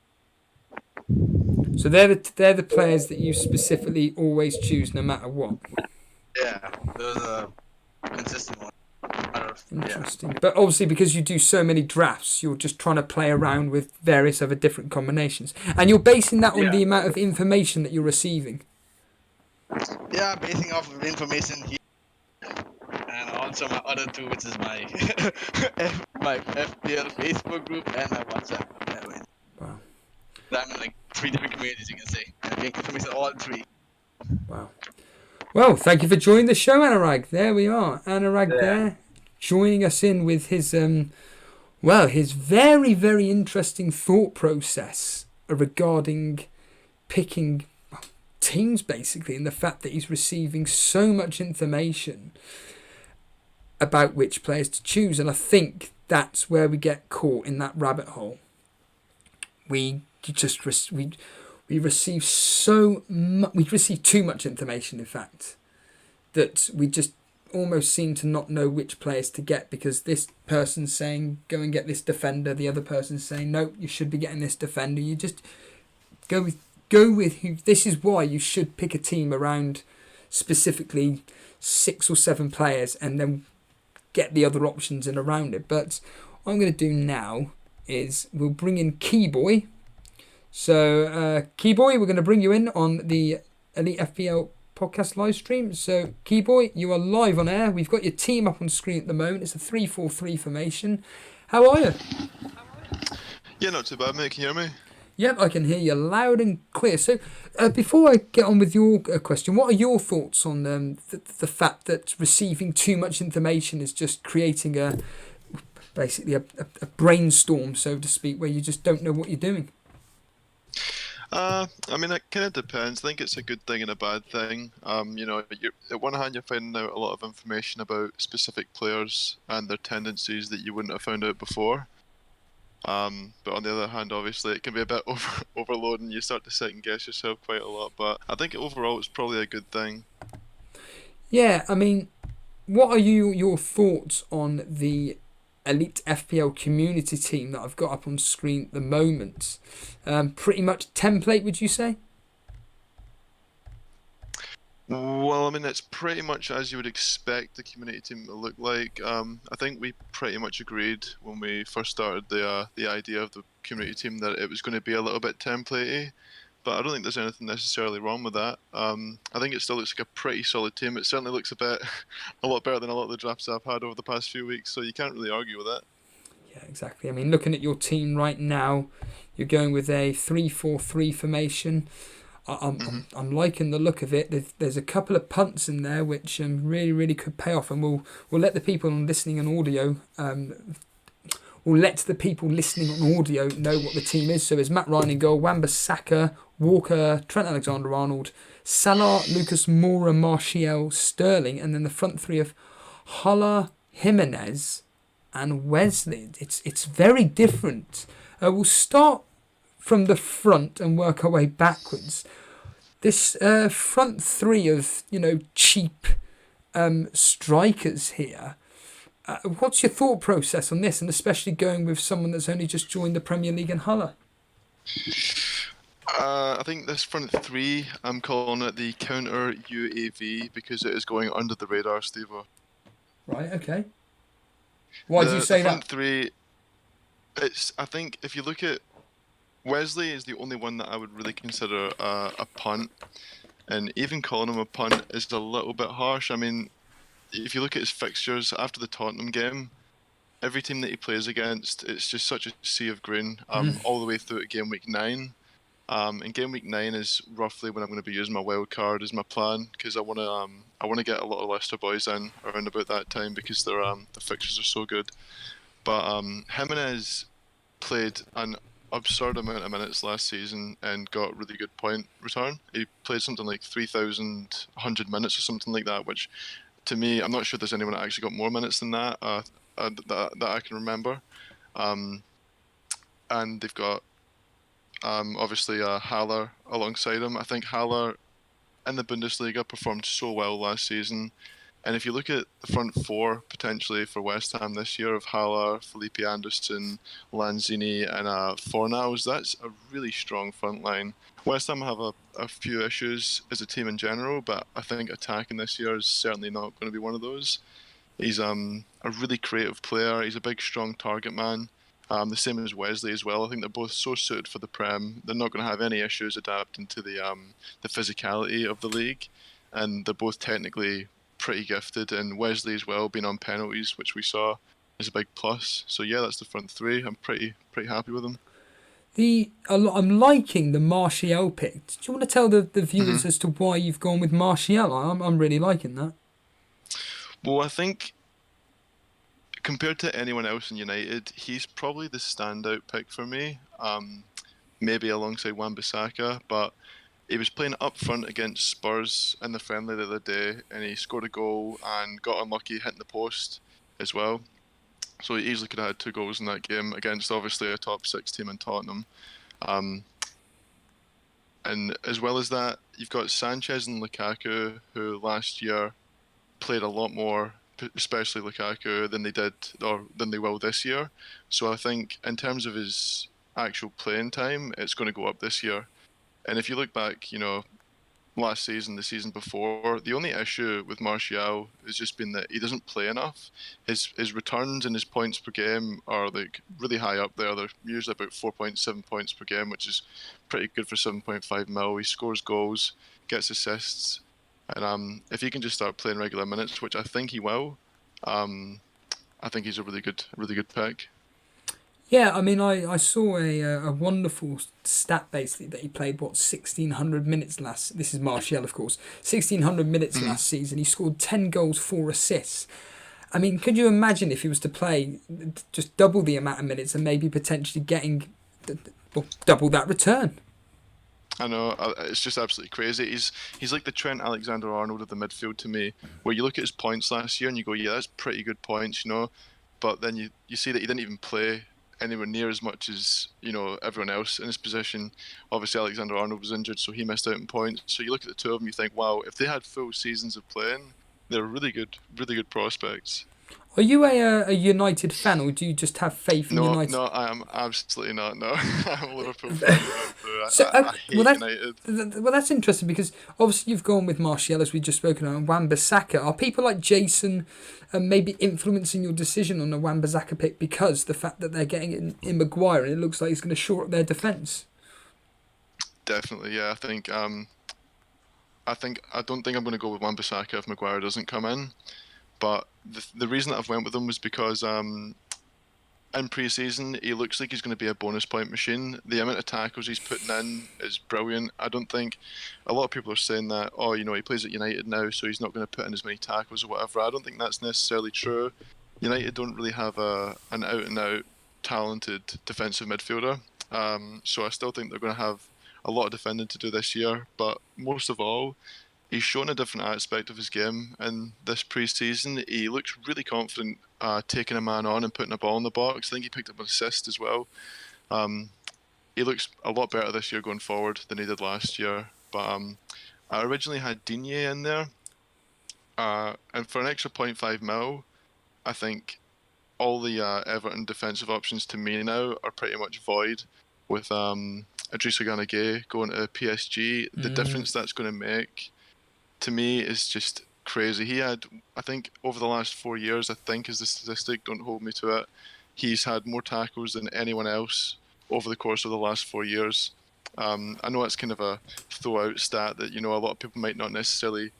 So they're the players that you specifically always choose no matter what. Yeah, those are consistent ones. Interesting. But obviously, because you do so many drafts, you're just trying to play around with various other different combinations. And you're basing that on the amount of information that you're receiving. Yeah, basing off of information here, and also my other two, which is my my FPL Facebook group and my WhatsApp. Wow. I'm in like 3 different communities, you can say. I get information all 3. Wow. Well, thank you for joining the show, Anurag. There we are. Anurag there, joining us in with his his very, very interesting thought process regarding picking teams, basically, and the fact that he's receiving so much information about which players to choose. And I think that's where we get caught in that rabbit hole. We receive we receive too much information, in fact, that we just almost seem to not know which players to get, because this person's saying go and get this defender, the other person's saying no, you should be getting this defender. You just go with who. This is why you should pick a team around specifically 6 or 7 players and then get the other options in around it. But what I'm going to do now is we'll bring in Keyboy. So Keyboy, we're going to bring you in on the Elite FPL podcast live stream. So Keyboy, you are live on air. We've got your team up on screen at the moment. It's a 3-4-3 formation. How are you? Yeah, not too bad, mate. Can you hear me? Yep, I can hear you loud and clear. So before I get on with your question, what are your thoughts on the fact that receiving too much information is just creating basically a brainstorm, so to speak, where you just don't know what you're doing? I mean, it kind of depends. I think it's a good thing and a bad thing. You're, at one hand, you're finding out a lot of information about specific players and their tendencies that you wouldn't have found out before. But on the other hand, obviously, it can be a bit overloading. You start to second guess yourself quite a lot. But I think overall, it's probably a good thing. Yeah, I mean, what are your thoughts on the Elite FPL community team that I've got up on screen at the moment? Pretty much template, would you say? Well, I mean, it's pretty much as you would expect the community team to look like. I think we pretty much agreed when we first started the idea of the community team that it was going to be a little bit templatey, but I don't think there's anything necessarily wrong with that. I think it still looks like a pretty solid team. It certainly looks a lot better than a lot of the drafts I've had over the past few weeks, so you can't really argue with that. Yeah, exactly. I mean, looking at your team right now, you're going with a 3-4-3 formation. I'm liking the look of it. There's a couple of punts in there which really, really could pay off, and we'll let the people listening on audio know what the team is. So there's Matt Ryan in goal, Wan-Bissaka, Walker, Trent Alexander-Arnold, Salah, Lucas Moura, Martial, Sterling, and then the front three of Haller, Jimenez, and Wesley. It's very different. We'll start from the front and work our way backwards. This front three of cheap strikers here. What's your thought process on this, and especially going with someone that's only just joined the Premier League in Haller? I think this front three, I'm calling it the counter UAV because it is going under the radar, Steve-o. Right, okay. Why do you say the front that? Three, I think if you look at Wesley is the only one that I would really consider a punt, and even calling him a punt is a little bit harsh. I mean, if you look at his fixtures after the Tottenham game, every team that he plays against, it's just such a sea of green all the way through to game week 9. And game week 9 is roughly when I'm going to be using my wild card as my plan, because I want to get a lot of Leicester boys in around about that time because their fixtures are so good. But Jimenez played an absurd amount of minutes last season and got really good point return. He played something like 3,100 minutes or something like that, which to me, I'm not sure there's anyone that actually got more minutes than that that I can remember. And they've got obviously Haller alongside him. I think Haller in the Bundesliga performed so well last season. And if you look at the front four potentially for West Ham this year of Haller, Felipe Anderson, Lanzini, and Fornals, that's a really strong front line. West Ham have a few issues as a team in general, but I think attacking this year is certainly not going to be one of those. He's a really creative player. He's a big, strong target man. The same as Wesley as well. I think they're both so suited for the Prem. They're not going to have any issues adapting to the physicality of the league, and they're both technically pretty gifted. And Wesley as well, being on penalties, which we saw, is a big plus. So yeah, that's the front three. I'm pretty happy with them. I'm liking the Martial pick. Do you want to tell the viewers as to why you've gone with Martial? I'm really liking that. Well, I think compared to anyone else in United, he's probably the standout pick for me. Maybe alongside Wan-Bissaka, but he was playing up front against Spurs in the friendly the other day, and he scored a goal and got unlucky hitting the post as well. So he easily could have had 2 goals in that game against obviously a top 6 team in Tottenham. And as well as that, you've got Sanchez and Lukaku, who last year played a lot more, especially Lukaku, than they will this year. So I think in terms of his actual playing time, it's going to go up this year. And if you look back, last season, the season before, the only issue with Martial has just been that he doesn't play enough. His returns and his points per game are like really high up there. They're usually about 4.7 points per game, which is pretty good for 7.5 mil. He scores goals, gets assists, and if he can just start playing regular minutes, which I think he will, I think he's a really good pick. Yeah, I mean, I saw a wonderful stat basically that he played 1,600 minutes last. This is Martial, of course. 1,600 minutes last season. He scored 10 goals, 4 assists. I mean, could you imagine if he was to play just double the amount of minutes and maybe potentially getting double that return? I know, it's just absolutely crazy. He's like the Trent Alexander-Arnold of the midfield to me, where you look at his points last year and you go, yeah, that's pretty good points, but then you see that he didn't even play anywhere near as much as everyone else in his position. Obviously Alexander-Arnold was injured, so he missed out on points. So you look at the two of them, you think, wow, if they had full seasons of playing, they're really good prospects. Are you a United fan, or do you just have faith in United? No, I am absolutely not. No, I'm a Liverpool fan. I hate United. Well, that's interesting because obviously you've gone with Martial, as we just spoken on, and Wan-Bissaka. Are people like Jason maybe influencing your decision on the Wan-Bissaka pick because the fact that they're getting in Maguire and it looks like he's going to shore up their defence? Definitely, yeah. I don't think I'm going to go with Wan-Bissaka if Maguire doesn't come in. But the reason that I've went with him was because in pre-season he looks like he's going to be a bonus point machine. The amount of tackles he's putting in is brilliant. I don't think a lot of people are saying that, he plays at United now, so he's not going to put in as many tackles or whatever. I don't think that's necessarily true. United don't really have an out-and-out talented defensive midfielder, so I still think they're going to have a lot of defending to do this year. But most of all, he's shown a different aspect of his game in this pre-season. He looks really confident taking a man on and putting a ball in the box. I think he picked up an assist as well. He looks a lot better this year going forward than he did last year. But I originally had Digne in there. And for an extra 0.5 mil, I think all the Everton defensive options to me now are pretty much void. With Idrissa Gana Gueye going to PSG, the difference that's going to make to me is just crazy. He had, I think, over the last 4 years, I think is the statistic, don't hold me to it, he's had more tackles than anyone else over the course of the last 4 years. I know it's kind of a throw-out stat that, a lot of people might not necessarily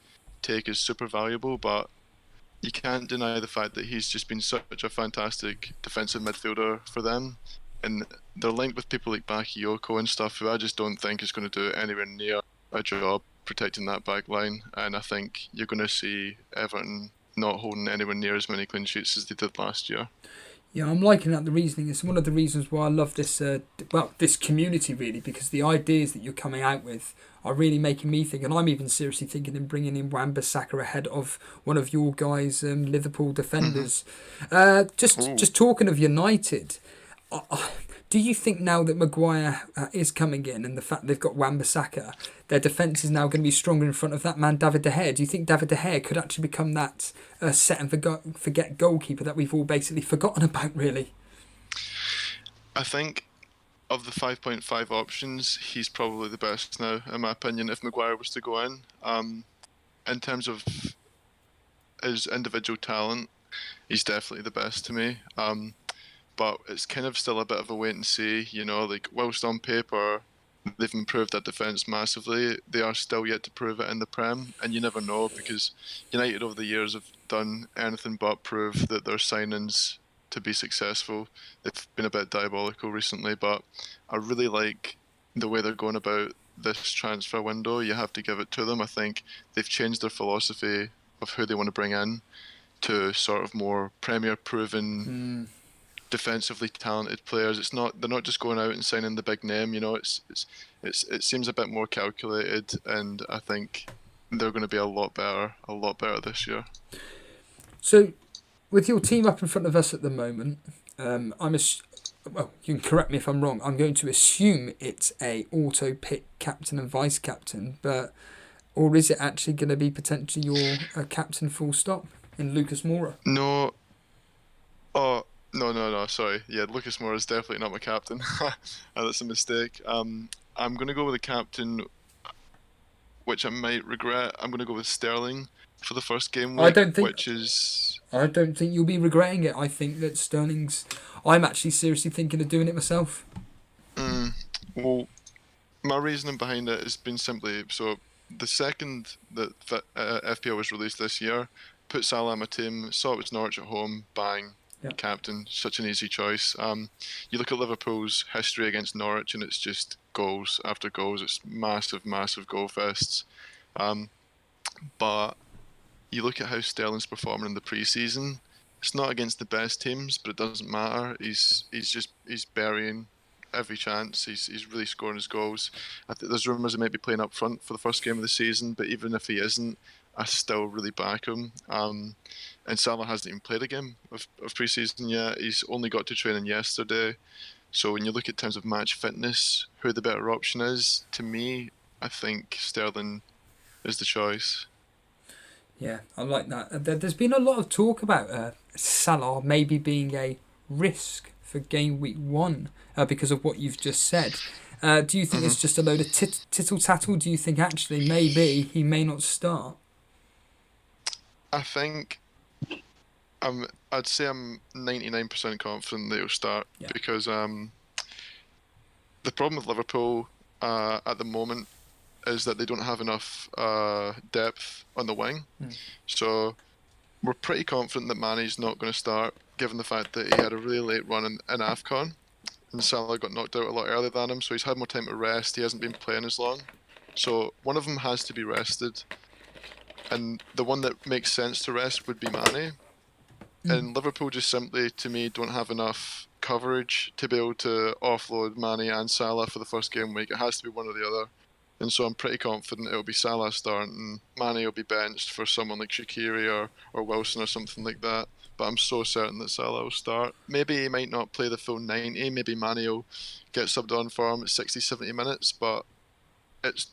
take as super valuable, but you can't deny the fact that he's just been such a fantastic defensive midfielder for them. And they're linked with people like Bakayoko and stuff, who I just don't think is going to do anywhere near a job protecting that back line. And I think you're going to see Everton not holding anywhere near as many clean sheets as they did last year. Yeah, I'm liking that, the reasoning. It's one of the reasons why I love this this community, really, because the ideas that you're coming out with are really making me think, and I'm even seriously thinking in bringing in Wan-Bissaka ahead of one of your guys' Liverpool defenders. Just talking of United, Do you think now that Maguire is coming in and the fact they've got Wan-Bissaka, their defence is now going to be stronger in front of that man, David De Gea? Do you think David De Gea could actually become that set and forget goalkeeper that we've all basically forgotten about, really? I think of the 5.5 options, he's probably the best now, in my opinion, if Maguire was to go in. In terms of his individual talent, he's definitely the best to me. But it's kind of still a bit of a wait and see, like whilst on paper they've improved their defence massively, they are still yet to prove it in the Prem, and you never know because United over the years have done anything but prove that their signings to be successful. They've been a bit diabolical recently, but I really like the way they're going about this transfer window. You have to give it to them. I think they've changed their philosophy of who they want to bring in to sort of more Premier proven defensively talented players. They're not just going out and signing the big name, it seems a bit more calculated, and I think they're going to be a lot better this year. So with your team up in front of us at the moment, well, you can correct me if I'm wrong. I'm going to assume it's a auto pick captain and vice captain, or is it actually going to be potentially your captain full stop in Lucas Moura? No. Oh, no. Sorry. Yeah, Lucas Moura is definitely not my captain. That's a mistake. I'm going to go with a captain, which I might regret. I'm going to go with Sterling for the first game week, I don't think you'll be regretting it. I think that Sterling's... I'm actually seriously thinking of doing it myself. Well, my reasoning behind it has been simply... So, the second that FPL was released this year, put Salah in my team, saw it was Norwich at home, bang, captain. Such an easy choice. You look at Liverpool's history against Norwich and it's just goals after goals. It's massive, massive goal fests. But you look at how Sterling's performing in the pre-season. It's not against the best teams, but it doesn't matter. He's burying every chance. He's really scoring his goals. I think there's rumours he might be playing up front for the first game of the season, but even if he isn't, I still really back him. And Salah hasn't even played a game of pre-season yet. He's only got to training yesterday. So when you look at terms of match fitness, who the better option is, to me, I think Sterling is the choice. Yeah, I like that. There's been a lot of talk about Salah maybe being a risk for game week 1 because of what you've just said. Do you think it's just a load of tittle-tattle? Do you think actually maybe he may not start? I think I'd say I'm 99% confident that he'll start because the problem with Liverpool at the moment is that they don't have enough depth on the wing. So we're pretty confident that Mane's not going to start, given the fact that he had a really late run in AFCON, and Salah got knocked out a lot earlier than him, so he's had more time to rest. He hasn't been playing as long. So one of them has to be rested, and the one that makes sense to rest would be Mane. And Liverpool just simply, to me, don't have enough coverage to be able to offload Mane and Salah for the first game week. It has to be one or the other. And so I'm pretty confident it'll be Salah starting. Mane will be benched for someone like Shaqiri or Wilson or something like that. But I'm so certain that Salah will start. Maybe he might not play the full 90. Maybe Mane will get subbed on for him at 60, 70 minutes. But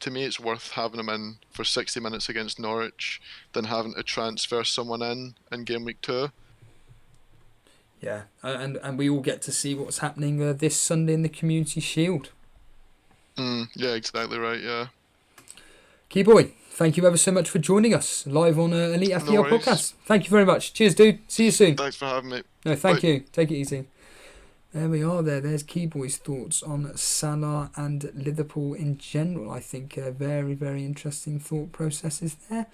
to me, it's worth having him in for 60 minutes against Norwich than having to transfer someone in game week 2. Yeah, and we all get to see what's happening this Sunday in the Community Shield. Yeah, exactly right, yeah. Keyboy, thank you ever so much for joining us live on Elite FPL Podcast. Thank you very much. Cheers, dude. See you soon. Thanks for having me. No, thank you. Take it easy. There we are there. There's Keyboy's thoughts on Salah and Liverpool in general. I think very, very interesting thought processes there.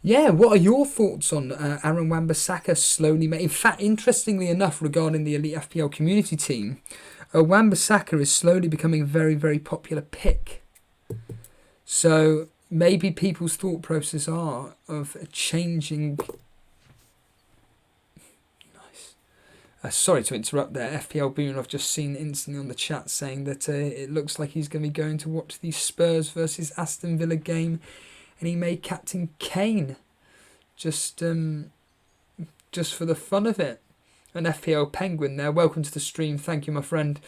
Yeah, what are your thoughts on Aaron Wan-Bissaka slowly... In fact, interestingly enough, regarding the Elite FPL community team, Wan-Bissaka is slowly becoming a very, very popular pick. So maybe people's thought process are of changing... Nice. Sorry to interrupt there. FPL Boone, I've just seen instantly on the chat saying that it looks like he's going to be going to watch the Spurs versus Aston Villa game, and he made Captain Kane just for the fun of it. An FPL Penguin there. Welcome to the stream. Thank you, my friend.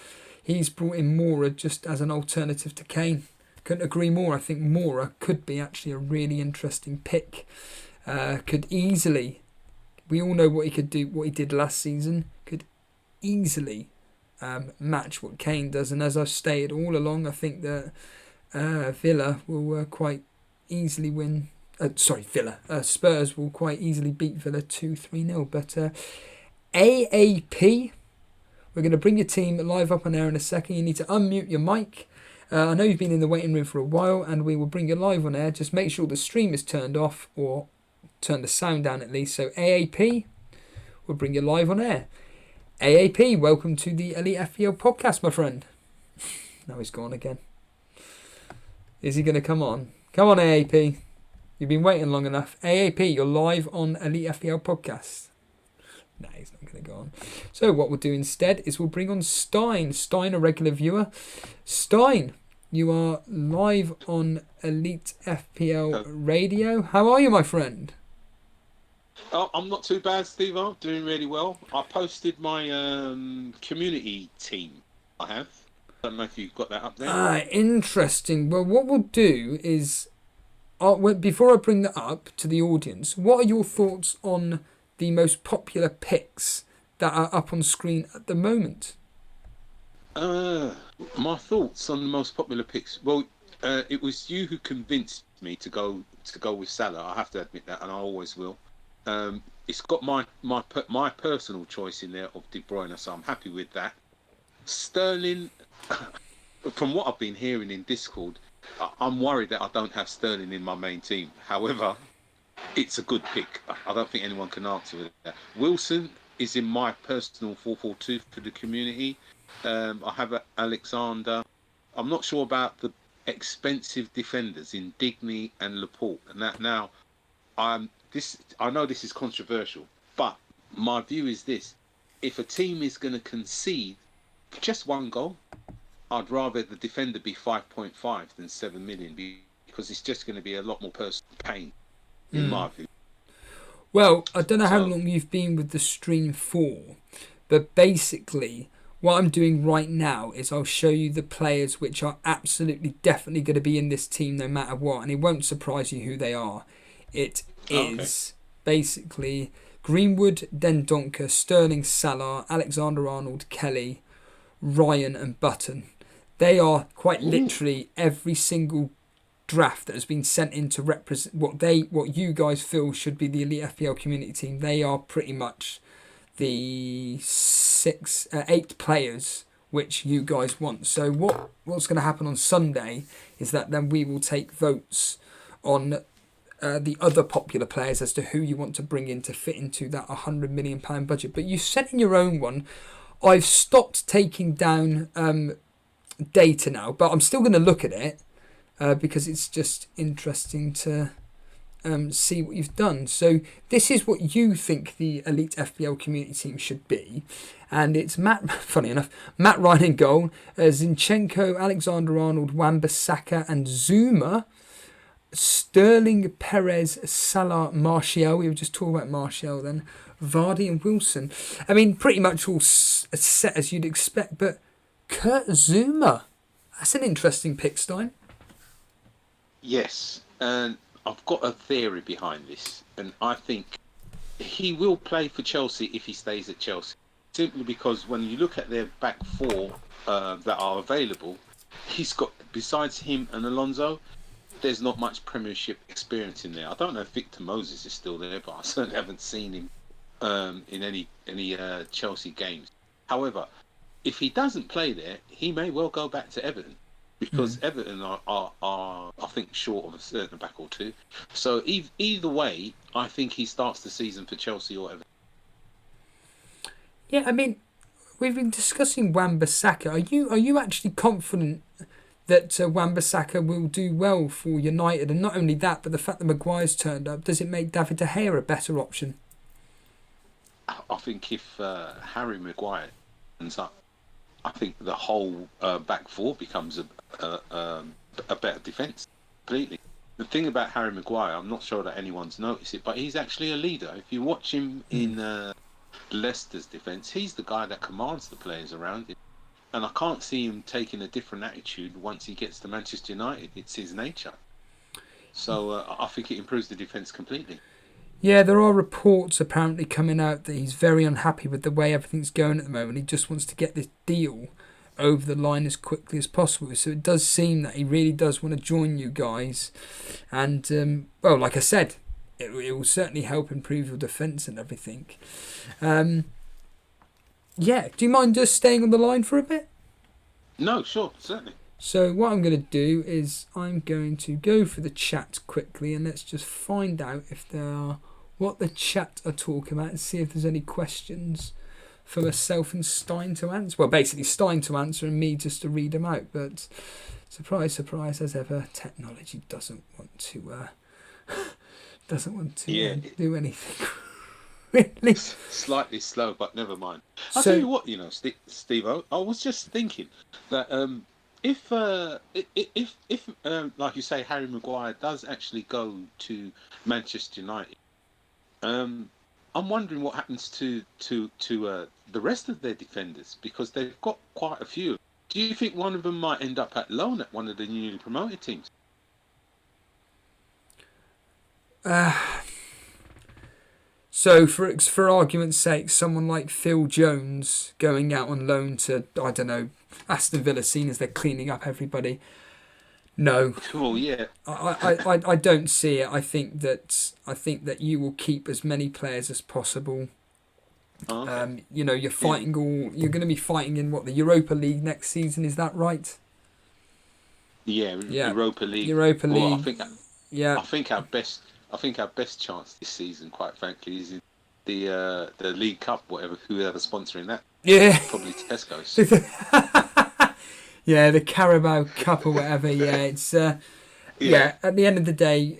He's brought in Mora just as an alternative to Kane. Couldn't agree more. I think Mora could be actually a really interesting pick. Could easily, we all know what he could do, what he did last season. Could easily match what Kane does. And as I've stated all along, I think that Villa will quite easily win. Spurs will quite easily beat Villa 2-3-0. But AAP, we're going to bring your team live up on air in a second. You need to unmute your mic. I know you've been in the waiting room for a while, and we will bring you live on air. Just make sure the stream is turned off, or turn the sound down at least. So AAP, we'll bring you live on air. AAP, welcome to the Elite FPL podcast, my friend. Now he's gone again. Is he going to come on? Come on, AAP. You've been waiting long enough. AAP, you're live on Elite FPL podcast. No, he's not going to go on. So what we'll do instead is we'll bring on Stein. Stein, a regular viewer. Stein, you are live on Elite FPL Radio. How are you, my friend? Oh, I'm not too bad, Steve. I'm doing really well. I posted my community team. I have. I don't know if you've got that up there. Interesting. Well, what we'll do is, before I bring that up to the audience, what are your thoughts on the most popular picks that are up on screen at the moment? My thoughts on the most popular picks. Well, it was you who convinced me to go with Salah. I have to admit that, and I always will. It's got my personal choice in there of De Bruyne, so I'm happy with that. Sterling, from what I've been hearing in Discord, I'm worried that I don't have Sterling in my main team. However, it's a good pick. I don't think anyone can answer with that. Wilson is in my personal 4-4-2 for the community. I have Alexander. I'm not sure about the expensive defenders in Digny and Laporte. And that now, I know this is controversial, but my view is this: if a team is going to concede just one goal, I'd rather the defender be 5.5 than 7 million, because it's just going to be a lot more personal pain. In my view. Well, I don't know how long you've been with the stream for, but basically what I'm doing right now is I'll show you the players which are absolutely definitely going to be in this team no matter what, and it won't surprise you who they are. It is basically Greenwood, Dendoncker, Sterling, Salah, Alexander-Arnold, Kelly, Ryan and Button. They are quite literally every single draft that has been sent in to represent what you guys feel should be the Elite FPL community team. They are pretty much the 8 players which you guys want. So what's going to happen on Sunday is that then we will take votes on the other popular players as to who you want to bring in to fit into that £100 million budget. But you sent in your own one. I've stopped taking down data now, but I'm still going to look at it. Because it's just interesting to see what you've done. So this is what you think the Elite FPL community team should be. And it's funny enough, Matt Ryan in goal, Zinchenko, Alexander-Arnold, Wan-Bissaka and Zuma, Sterling, Perez, Salah, Martial. We were just talking about Martial then. Vardy and Wilson. I mean, pretty much all set as you'd expect. But Kurt Zuma, that's an interesting pick, Stein. Yes, and I've got a theory behind this, and I think he will play for Chelsea if he stays at Chelsea. Simply because when you look at their back four that are available, he's got, besides him and Alonso, there's not much Premiership experience in there. I don't know if Victor Moses is still there, but I certainly haven't seen him in any Chelsea games. However, if he doesn't play there, he may well go back to Everton. Because Everton are, I think, short of a certain back or two. So either way, I think he starts the season for Chelsea or Everton. Yeah, I mean, we've been discussing Wan-Bissaka. Are you actually confident that Wan-Bissaka will do well for United? And not only that, but the fact that Maguire's turned up, does it make David De Gea a better option? I think if Harry Maguire turns up, I think the whole back four becomes a better defence completely. The thing about Harry Maguire, I'm not sure that anyone's noticed it, but he's actually a leader. If you watch him in Leicester's defence, he's the guy that commands the players around him. And I can't see him taking a different attitude once he gets to Manchester United. It's his nature. So I think it improves the defence completely. Yeah, there are reports apparently coming out that he's very unhappy with the way everything's going at the moment. He just wants to get this deal over the line as quickly as possible. So it does seem that he really does want to join you guys. And, well, like I said, it will certainly help improve your defence and everything. Yeah, do you mind just staying on the line for a bit? No, sure, certainly. So what I'm going to do is I'm going to go for the chat quickly, and let's just find out if there are what the chat are talking about and see if there's any questions for myself and Stein to answer. Well, basically Stein to answer and me just to read them out. But surprise, surprise, as ever, technology doesn't want to do anything. Really? Slightly slow, but never mind. I'll So- tell you what, Steve, I was just thinking that if like you say, Harry Maguire does actually go to Manchester United, I'm wondering what happens to the rest of their defenders, because they've got quite a few. Do you think one of them might end up at loan at one of the newly promoted teams? So, for argument's sake, someone like Phil Jones going out on loan to, I don't know, Aston Villa, seeing as they're cleaning up everybody. No, Well, yeah. I don't see it. I think that you will keep as many players as possible. Oh, okay. You're you're going to be fighting in the Europa League next season. Is that right? Yeah, Europa League. Europa Well, League. I I think our best chance this season, quite frankly, is in the League Cup, whoever's sponsoring that. Yeah. Probably Tesco's. Yeah, the Carabao Cup or whatever. Yeah, it's At the end of the day,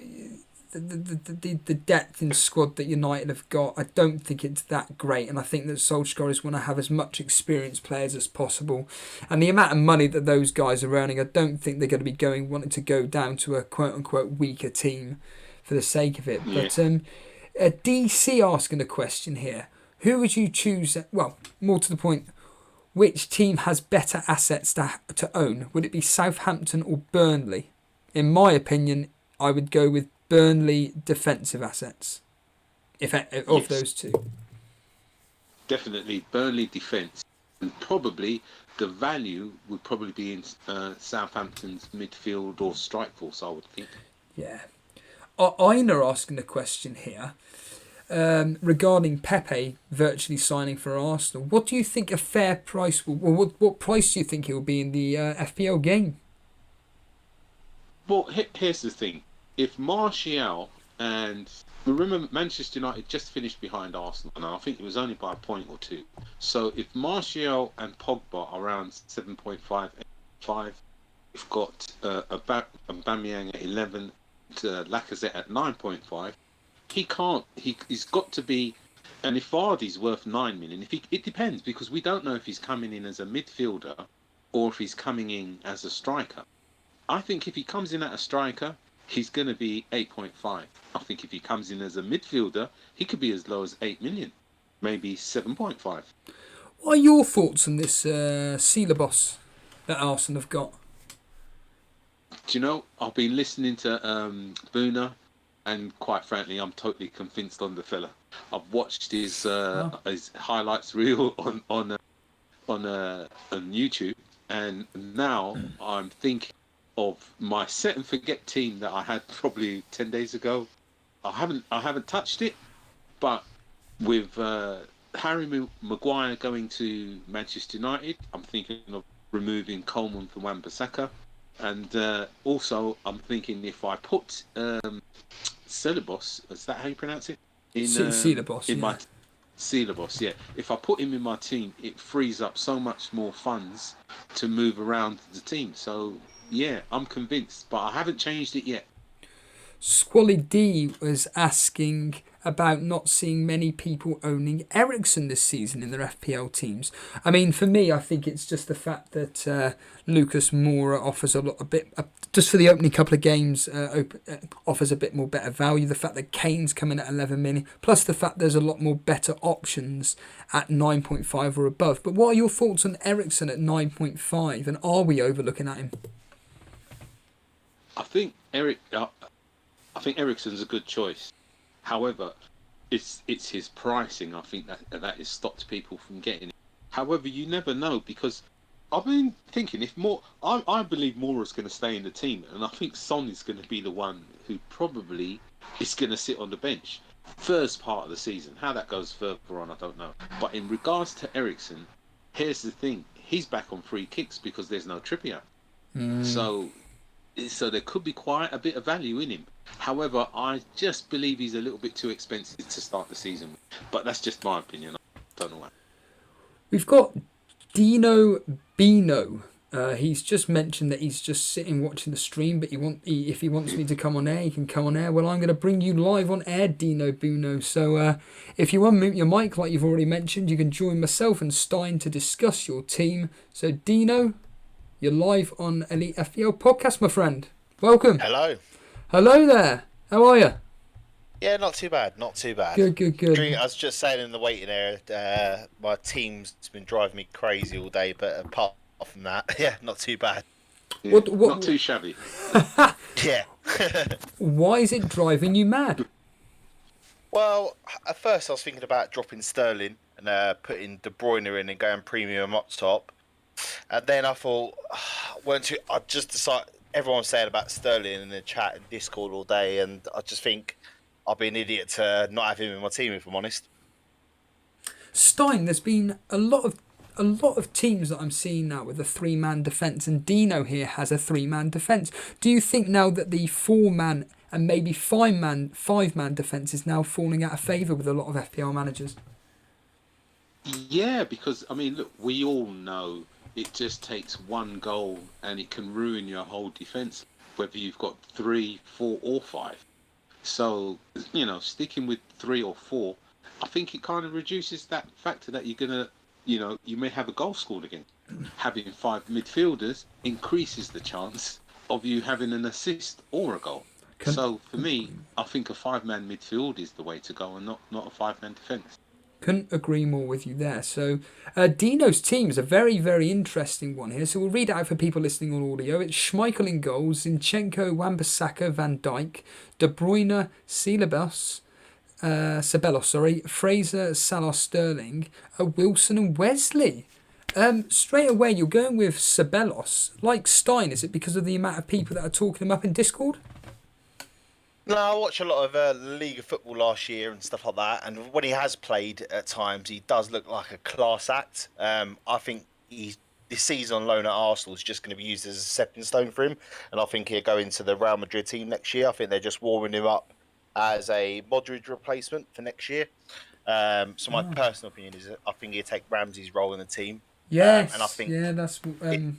the depth in squad that United have got, I don't think it's that great, and I think that Solskjaer want to have as much experienced players as possible, and the amount of money that those guys are earning, I don't think they're going to be wanting to go down to a quote unquote weaker team for the sake of it. Yeah. But DC asking a question here: who would you choose? Well, more to the point, which team has better assets to own? Would it be Southampton or Burnley? In my opinion, I would go with Burnley defensive assets. Of Yes. those two. Definitely Burnley defence, and probably the value would probably be in Southampton's midfield or strike force, I would think. Yeah. Einar asking a question here regarding Pepe virtually signing for Arsenal. What do you think a fair price will? What price do you think it will be in the FPL game? Well, here's the thing. If Martial and... Remember, Manchester United just finished behind Arsenal, and I think it was only by a point or two. So if Martial and Pogba are around 7.5, 5, we've got Aubameyang at 11, Lacazette at 9.5. He's got to be... And if Vardy's worth 9 million, it depends, because we don't know if he's coming in as a midfielder or if he's coming in as a striker. I think if he comes in at a striker, he's going to be 8.5. I think if he comes in as a midfielder, he could be as low as 8 million, maybe 7.5. What are your thoughts on this Ceballos that Arsenal have got? Do you know, I've been listening to Boona, and quite frankly, I'm totally convinced on the fella. I've watched his highlights reel on YouTube, and now I'm thinking of my set and forget team that I had probably 10 days ago. I haven't touched it, but with Harry Maguire going to Manchester United, I'm thinking of removing Coleman for Wan-Bissaka, and also I'm thinking if I put Ceballos, is that how you pronounce it? Ceballos, in yeah. my Ceballos, yeah. If I put him in my team, it frees up so much more funds to move around the team. So yeah, I'm convinced, but I haven't changed it yet. Squally D was asking about not seeing many people owning Ericsson this season in their FPL teams. I mean, for me, I think it's just the fact that Lucas Moura offers just for the opening couple of games, offers a bit more better value. The fact that Kane's coming at 11 million, plus the fact there's a lot more better options at 9.5 or above. But what are your thoughts on Ericsson at 9.5, and are we overlooking at him? I think Ericsson's a good choice. However, it's his pricing. I think that has stopped people from getting it. However, you never know, because I've been thinking I believe Moura's going to stay in the team, and I think Son is going to be the one who probably is going to sit on the bench first part of the season. How that goes further on, I don't know. But in regards to Ericsson, here's the thing: he's back on free kicks because there's no Trippier. So there could be quite a bit of value in him. However, I just believe he's a little bit too expensive to start the season with. But that's just my opinion. I don't know why. We've got Dino Bino. He's just mentioned that he's just sitting watching the stream, but if he wants me to come on air, he can come on air. Well, I'm going to bring you live on air, Dino Bino. So if you unmute your mic, like you've already mentioned, you can join myself and Stein to discuss your team. So Dino, you're live on Elite FPL podcast, my friend. Welcome. Hello. Hello there. How are you? Yeah, not too bad. Not too bad. Good. I was just saying in the waiting area, my team's been driving me crazy all day, but apart from that, yeah, not too bad. Yeah, not too shabby. Yeah. Why is it driving you mad? Well, at first I was thinking about dropping Sterling and putting De Bruyne in and going premium up top. And then I thought, I just decided, everyone's saying about Sterling in the chat and Discord all day, and I just think I'll be an idiot to not have him in my team, if I'm honest. Stein, there's been a lot of teams that I'm seeing now with a 3-man defence, and Dino here has a 3-man defence. Do you think now that the 4-man and maybe 5-man defence is now falling out of favour with a lot of FPL managers? Yeah, because, I mean, look, we all know it just takes one goal and it can ruin your whole defence, whether you've got 3, 4 or 5. So, sticking with 3 or 4, I think it kind of reduces that factor that you're going to, you may have a goal scored again. Having 5 midfielders increases the chance of you having an assist or a goal. So, for me, I think a 5-man midfield is the way to go, and not a 5-man defence. Couldn't agree more with you there. So Dino's team is a very, very interesting one here. So we'll read it out for people listening on audio. It's Schmeichel in goals, Zinchenko, Wan-Bissaka, Van Dijk, De Bruyne, Ceballos, Fraser, Salah, Sterling, Wilson and Wesley. Straight away, you're going with Ceballos. Like Stein, is it because of the amount of people that are talking him up in Discord? No, I watched a lot of League of Football last year and stuff like that, and when he has played at times, he does look like a class act. I think this season on loan at Arsenal is just going to be used as a stepping stone for him, and I think he'll go into the Real Madrid team next year. I think they're just warming him up as a Modric replacement for next year. So my personal opinion is that I think he'll take Ramsey's role in the team. Yes, and I think that's... and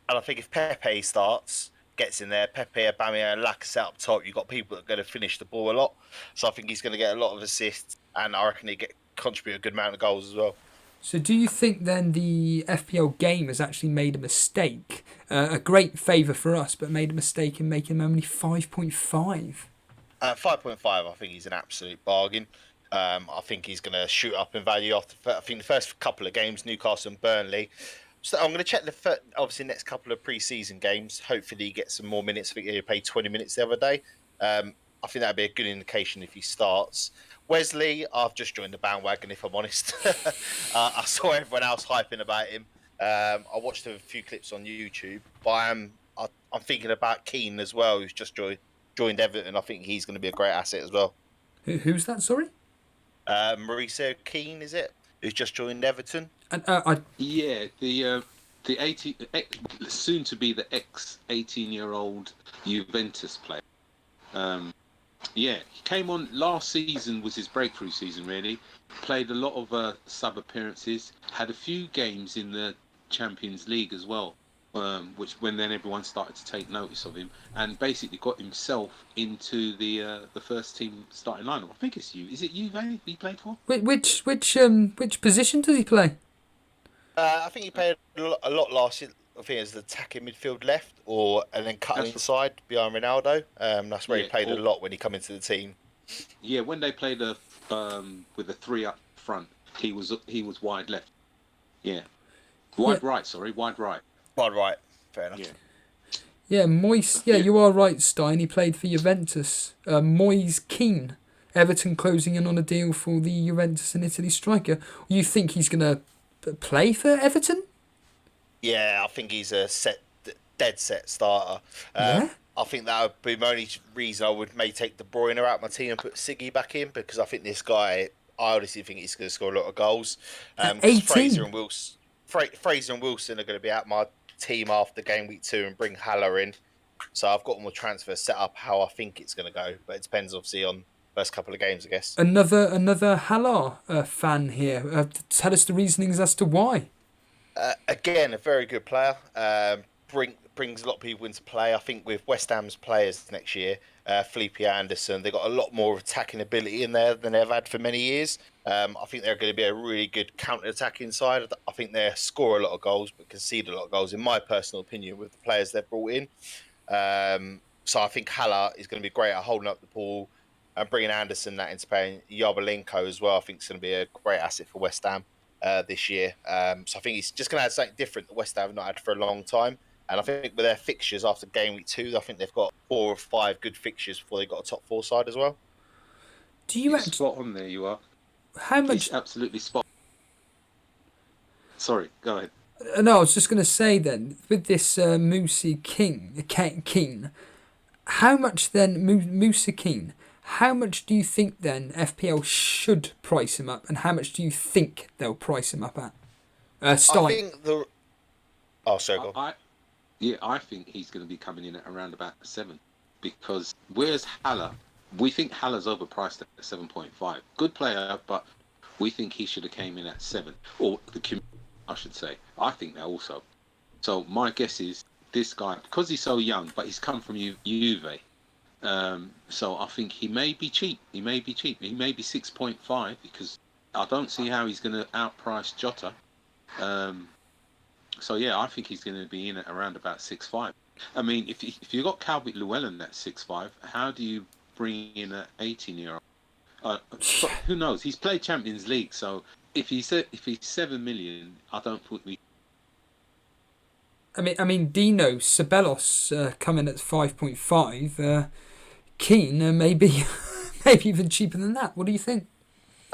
I think if Pepe gets in there, Pepe, Aubameyang and Lacazette up top, you've got people that are going to finish the ball a lot. So I think he's going to get a lot of assists, and I reckon he'll contribute a good amount of goals as well. So do you think then the FPL game has actually made a mistake? A great favour for us, but made a mistake in making him only 5.5? 5.5, I think he's an absolute bargain. I think he's going to shoot up in value after, I think, the first couple of games, Newcastle and Burnley. So I'm going to check obviously next couple of pre-season games. Hopefully he gets some more minutes. I think he played 20 minutes the other day. I think that'd be a good indication if he starts. Wesley, I've just joined the bandwagon, if I'm honest. I saw everyone else hyping about him. I watched a few clips on YouTube, but I'm thinking about Keane as well, who's just joined Everton. I think he's going to be a great asset as well. Who's that? Sorry, Mauricio Keane, is it? Who's just joined Everton? Yeah, the soon to be the ex-18-year-old Juventus player. Yeah, he came on last season, was his breakthrough season really. Played a lot of sub appearances, had a few games in the Champions League as well. which when then everyone started to take notice of him and basically got himself into the first team starting lineup. I think it's you. Is it you, Vane, he played for? Which position does he play? I think he played a lot last year. I think it was the attacking midfield left, and then cutting That's inside behind Ronaldo. That's where he yeah, played a lot when he come into the team. yeah. When they played with the three up front, he was wide left. Yeah, wide right. Sorry, wide right. Right. Fair enough. Yeah. Yeah, Moise. Yeah, you are right, Stein. He played for Juventus. Moise Keane. Everton closing in on a deal for the Juventus and Italy striker. You think he's going to play for Everton? Yeah, I think he's a dead set starter. Yeah? I think that would be my only reason I would may take De Bruyne out my team and put Siggy back in, because I think this guy, I honestly think he's going to score a lot of goals. 18. Fraser and Wilson are going to be out my team after game week 2 and bring Haller in. So I've got more transfers set up how I think it's going to go, but it depends obviously on first couple of games, I guess. Another Haller fan here. Tell us the reasonings as to why. Again, a very good player. Brings a lot of people into play. I think with West Ham's players next year, Felipe Anderson, they've got a lot more attacking ability in there than they've had for many years. I think they're going to be a really good counter-attacking side. I think they score a lot of goals, but concede a lot of goals, in my personal opinion, with the players they've brought in. So I think Haller is going to be great at holding up the ball and bringing Anderson that into play. Yarmolenko as well, I think, is going to be a great asset for West Ham this year. So I think he's just going to add something different that West Ham have not had for a long time. And I think with their fixtures after game week 2, I think they've got 4 or 5 good fixtures before they've got a top 4 side as well. Do you actually... Spot on there, you are. How much... He's absolutely spot. Sorry, go ahead. No, I was just going to say then, with this Moose Keane, how much then, Moose Keane, how much do you think then FPL should price him up, and how much do you think they'll price him up at? Stein. I think the... Oh, sorry, go on. I think he's going to be coming in at around about 7, because whereas Haller, we think Haller's overpriced at 7.5. Good player, but we think he should have came in at 7, or the community, I should say. I think that also. So my guess is this guy, because he's so young, but he's come from Juve. So I think he may be cheap. He may be 6.5, because I don't see how he's going to outprice Jota. So yeah, I think he's going to be in at around about 6.5. I mean, if you got Calvert Llewellyn at 6.5, how do you bring in an 18-year-old? Who knows? He's played Champions League, so if he's 7 million, I don't think we. I mean, Dino Ceballos coming at 5.5. Keane maybe even cheaper than that. What do you think?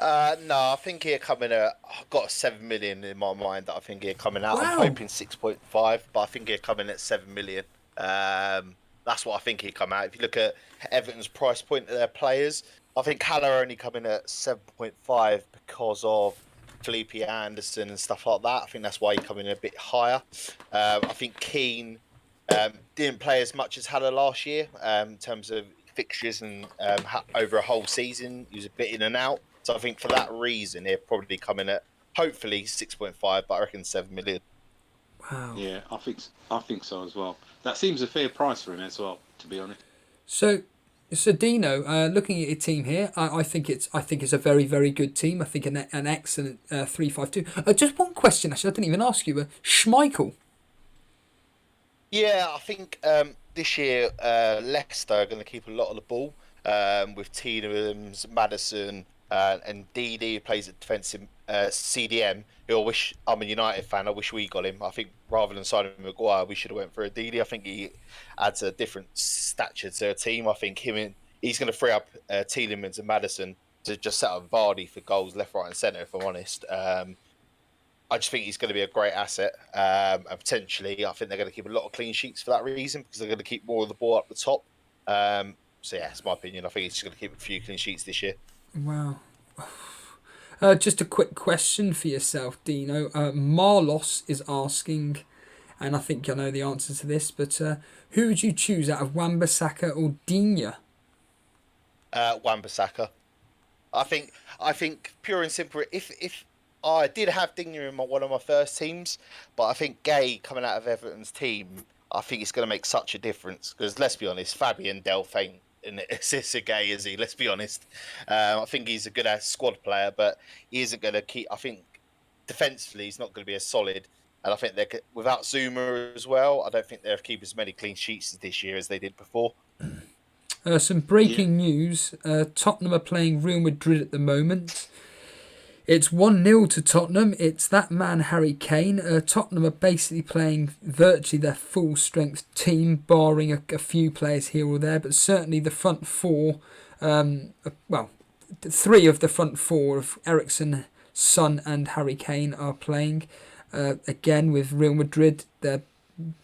No, I think he'll come in at... I've got 7 million in my mind that I think he'll come in out. Wow. I'm hoping 6.5, but I think he'll come in at 7 million. That's what I think he'll come out. If you look at Everton's price point of their players, I think Haller only come in at 7.5 because of Felipe Anderson and stuff like that. I think that's why he come in a bit higher. I think Keane didn't play as much as Haller last year in terms of fixtures and over a whole season. He was a bit in and out. So I think for that reason, he'll probably come in at hopefully 6.5, but I reckon 7 million. Wow. Yeah, I think so as well. That seems a fair price for him as well, to be honest. So Dino, looking at your team here, I think it's a very, very good team. I think an excellent 3-5-2. Just one question, actually, I didn't even ask you. Schmeichel. Yeah, I think this year Leicester are going to keep a lot of the ball with Tielemans, Maddison, and Didi, who plays at defensive CDM. Who I wish, I'm a United fan, I wish we got him. I think rather than signing Maguire, we should have went for a Didi. I think he adds a different stature to a team. I think he's going to free up Tielemans and Maddison to just set up Vardy for goals left, right, and centre. If I'm honest, I just think he's going to be a great asset, and potentially I think they're going to keep a lot of clean sheets for that reason, because they're going to keep more of the ball up the top. So yeah, it's my opinion. I think he's just going to keep a few clean sheets this year. Wow. Just a quick question for yourself, Dino. Marlos is asking, and I think I know the answer to this, but who would you choose out of Wan-Bissaka or Digne? Wan-Bissaka. I think pure and simple. If I did have Digne in one of my first teams, but I think Gay coming out of Everton's team, I think it's going to make such a difference. Because let's be honest, Fabian Delph ain't an assist a Gay, is he? Let's be honest. I think he's a good squad player, but he isn't going to keep. I think defensively, he's not going to be as solid. And I think they're without Zuma as well. I don't think they'll keep as many clean sheets this year as they did before. Some breaking news. Tottenham are playing Real Madrid at the moment. It's 1-0 to Tottenham. It's that man, Harry Kane. Tottenham are basically playing virtually their full-strength team, barring a few players here or there, but certainly the front four, three of the front four of Eriksen, Son and Harry Kane are playing. Again, with Real Madrid, they're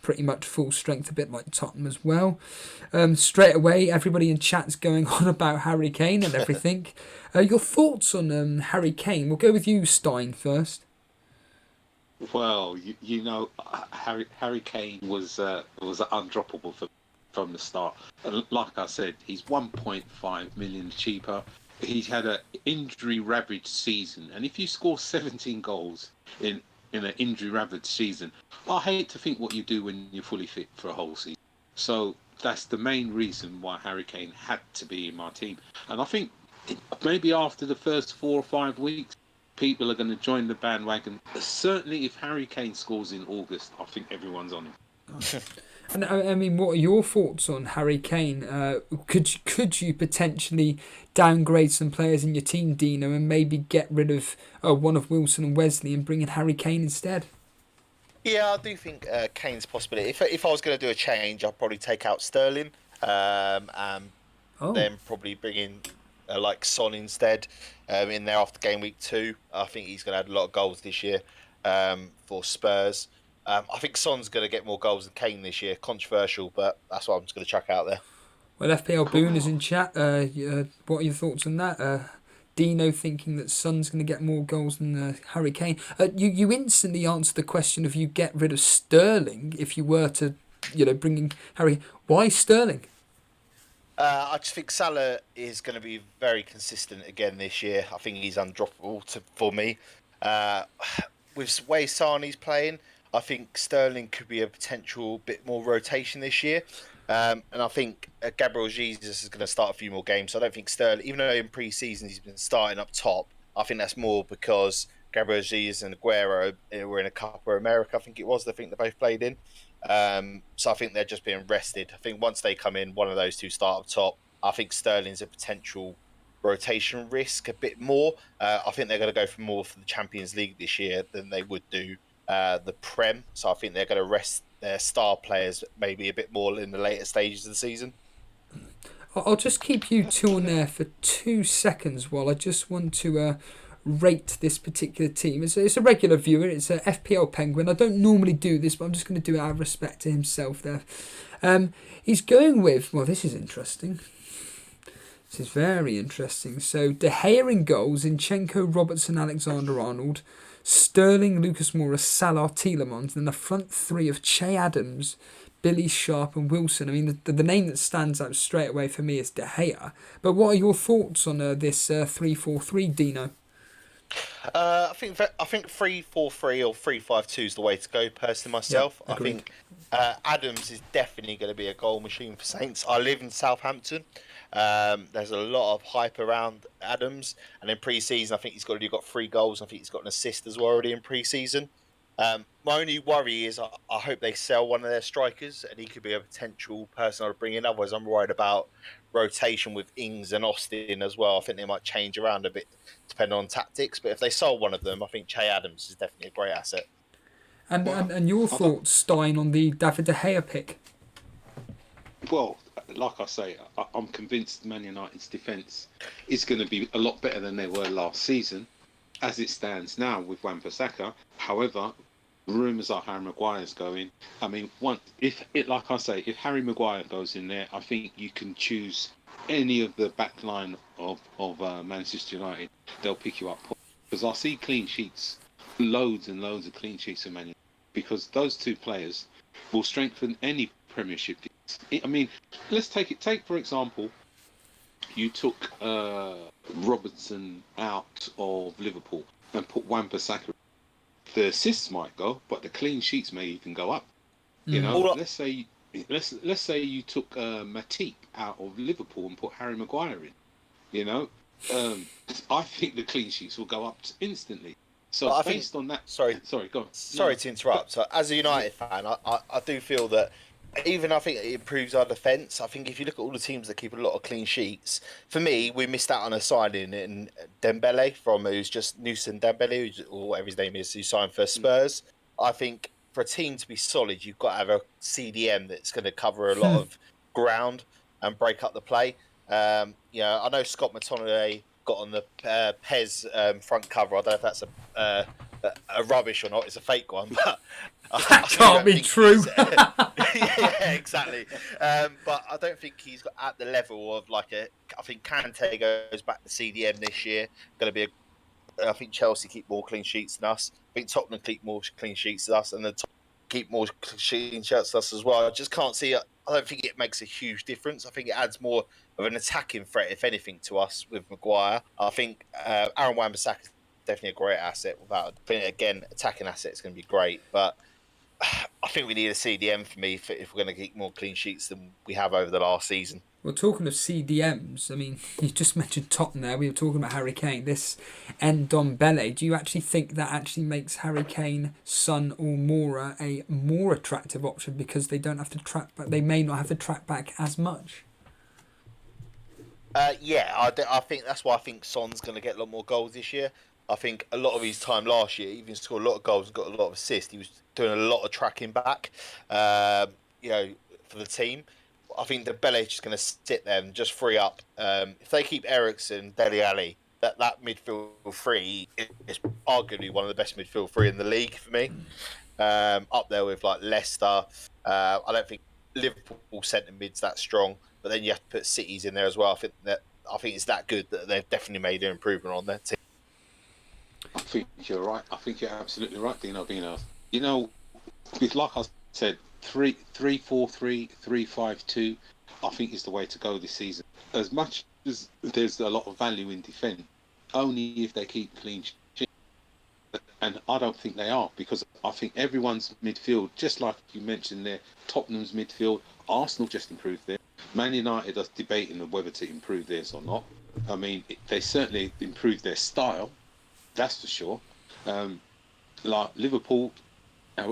pretty much full strength, a bit like Tottenham as well. Straight away, everybody in chat's going on about Harry Kane and everything. Your thoughts on Harry Kane? We'll go with you, Stein, first. Well, you know, Harry Kane was undroppable from the start. And like I said, he's 1.5 million cheaper. He's had an injury-ravaged season, and if you score 17 goals in an injury-ravaged season, I hate to think what you do when you're fully fit for a whole season. So that's the main reason why Harry Kane had to be in my team. And I think maybe after the first 4 or 5 weeks, people are going to join the bandwagon. Certainly, if Harry Kane scores in August, I think everyone's on him. And I mean, what are your thoughts on Harry Kane? Could you potentially downgrade some players in your team, Dino, and maybe get rid of one of Wilson and Wesley and bring in Harry Kane instead? Yeah, I do think Kane's a possibility. If I was going to do a change, I'd probably take out Sterling and then probably bring in like Son instead in there after game week 2. I think he's going to add a lot of goals this year for Spurs. I think Son's going to get more goals than Kane this year. Controversial, but that's what I'm just going to chuck out there. Well, FPL Boone is in chat. What are your thoughts on that? Dino thinking that Son's going to get more goals than Harry Kane. You instantly answered the question of you get rid of Sterling if you were to, bring in Harry. Why Sterling? I just think Salah is going to be very consistent again this year. I think he's undroppable for me. With the way Sane's playing, I think Sterling could be a potential bit more rotation this year. And I think Gabriel Jesus is going to start a few more games. So I don't think Sterling, even though in pre-season he's been starting up top, I think that's more because Gabriel Jesus and Aguero were in a Copa America, I think it was. I think they both played in. So I think they're just being rested. I think once they come in, one of those two start up top. I think Sterling's a potential rotation risk a bit more. I think they're going to go for more for the Champions League this year than they would do the Prem. So I think they're going to rest their star players maybe a bit more in the later stages of the season. I'll just keep you two on there for 2 seconds while I just want to rate this particular team. It's a regular viewer. It's a FPL Penguin. I don't normally do this, but I'm just going to do it out of respect to himself there. He's going with, well, this is interesting. This is very interesting. So, De Gea in goals, Zinchenko, Robertson, Alexander-Arnold, Sterling, Lucas Moura, Salah, Tielemans, and the front three of Che Adams, Billy Sharp and Wilson. I mean, the name that stands out straight away for me is De Gea. But what are your thoughts on this 3-4-3, Dino? I think 3-4-3 or 3-5-2 is the way to go, personally, myself. Yeah, I think Adams is definitely going to be a goal machine for Saints. I live in Southampton. There's a lot of hype around Adams, and in pre-season, I think he's already got 3 goals. I think he's got an assist as well already in pre-season. My only worry is I hope they sell one of their strikers, and he could be a potential person I'd bring in. Otherwise, I'm worried about rotation with Ings and Austin as well. I think they might change around a bit depending on tactics. But if they sold one of them, I think Che Adams is definitely a great asset. And your thoughts, Stein, on the David De Gea pick? Well, like I say, I'm convinced Man United's defence is going to be a lot better than they were last season, as it stands now with Wan-Bissaka. However, rumours are Harry Maguire's going. I mean, if Harry Maguire goes in there, I think you can choose any of the back line of Manchester United. They'll pick you up. Because I see clean sheets, loads and loads of clean sheets in Man United, because those two players will strengthen any Premiership. I mean, let's take for example, you took Robertson out of Liverpool. and put Wan-Bissaka, the assists might go, but the clean sheets may even go up. You know, All I- let's say you took Matip out of Liverpool and put Harry Maguire in. You know, I think the clean sheets will go up instantly. So But I based think- on that, sorry. go on. Sorry to interrupt. So, as a United fan, I do feel that even I think it improves our defence. I think if you look at all the teams that keep a lot of clean sheets, for me, we missed out on a signing in Dembele who's just Newson Dembele, or whatever his name is, who signed for Spurs. I think for a team to be solid, you've got to have a CDM that's going to cover a lot of ground and break up the play. I know Scott McTominay got on the Pez front cover. I don't know if that's a rubbish or not. It's a fake one, but That can't be true. yeah, exactly. But I don't think he's got at the level of I think Kante goes back to CDM this year. Going to be I think Chelsea keep more clean sheets than us. I think Tottenham keep more clean sheets than us, and the keep more clean sheets than us as well. I just can't see it. I don't think it makes a huge difference. I think it adds more of an attacking threat, if anything, to us with Maguire. I think Aaron Wan-Bissaka is definitely a great asset. Without again, attacking asset is going to be great, but I think we need a CDM for me if we're going to keep more clean sheets than we have over the last season. Well, talking of CDMs, I mean, you just mentioned Tottenham there. We were talking about Harry Kane. This Ndombele, do you actually think that actually makes Harry Kane, Son or Mora a more attractive option because they don't have to track back? They may not have to track back as much. I think that's why I think Son's going to get a lot more goals this year. I think a lot of his time last year, even scored a lot of goals and got a lot of assists. He was doing a lot of tracking back, for the team. I think the Dembele's just going to sit there and just free up. If they keep Eriksen, Dele Alli, that midfield three is arguably one of the best midfield three in the league for me. Up there with Leicester. I don't think Liverpool centre mid's that strong, but then you have to put City's in there as well. I think it's that good that they've definitely made an improvement on their team. I think you're right. I think you're absolutely right, Dino. You know, with like I said, 3-4-3, 3-5-2, I think is the way to go this season. As much as there's a lot of value in defence, only if they keep clean sheet. And I don't think they are, because I think everyone's midfield, just like you mentioned there, Tottenham's midfield, Arsenal just improved there. Man United are debating whether to improve theirs or not. I mean, they certainly improved their style, that's for sure. Like Liverpool,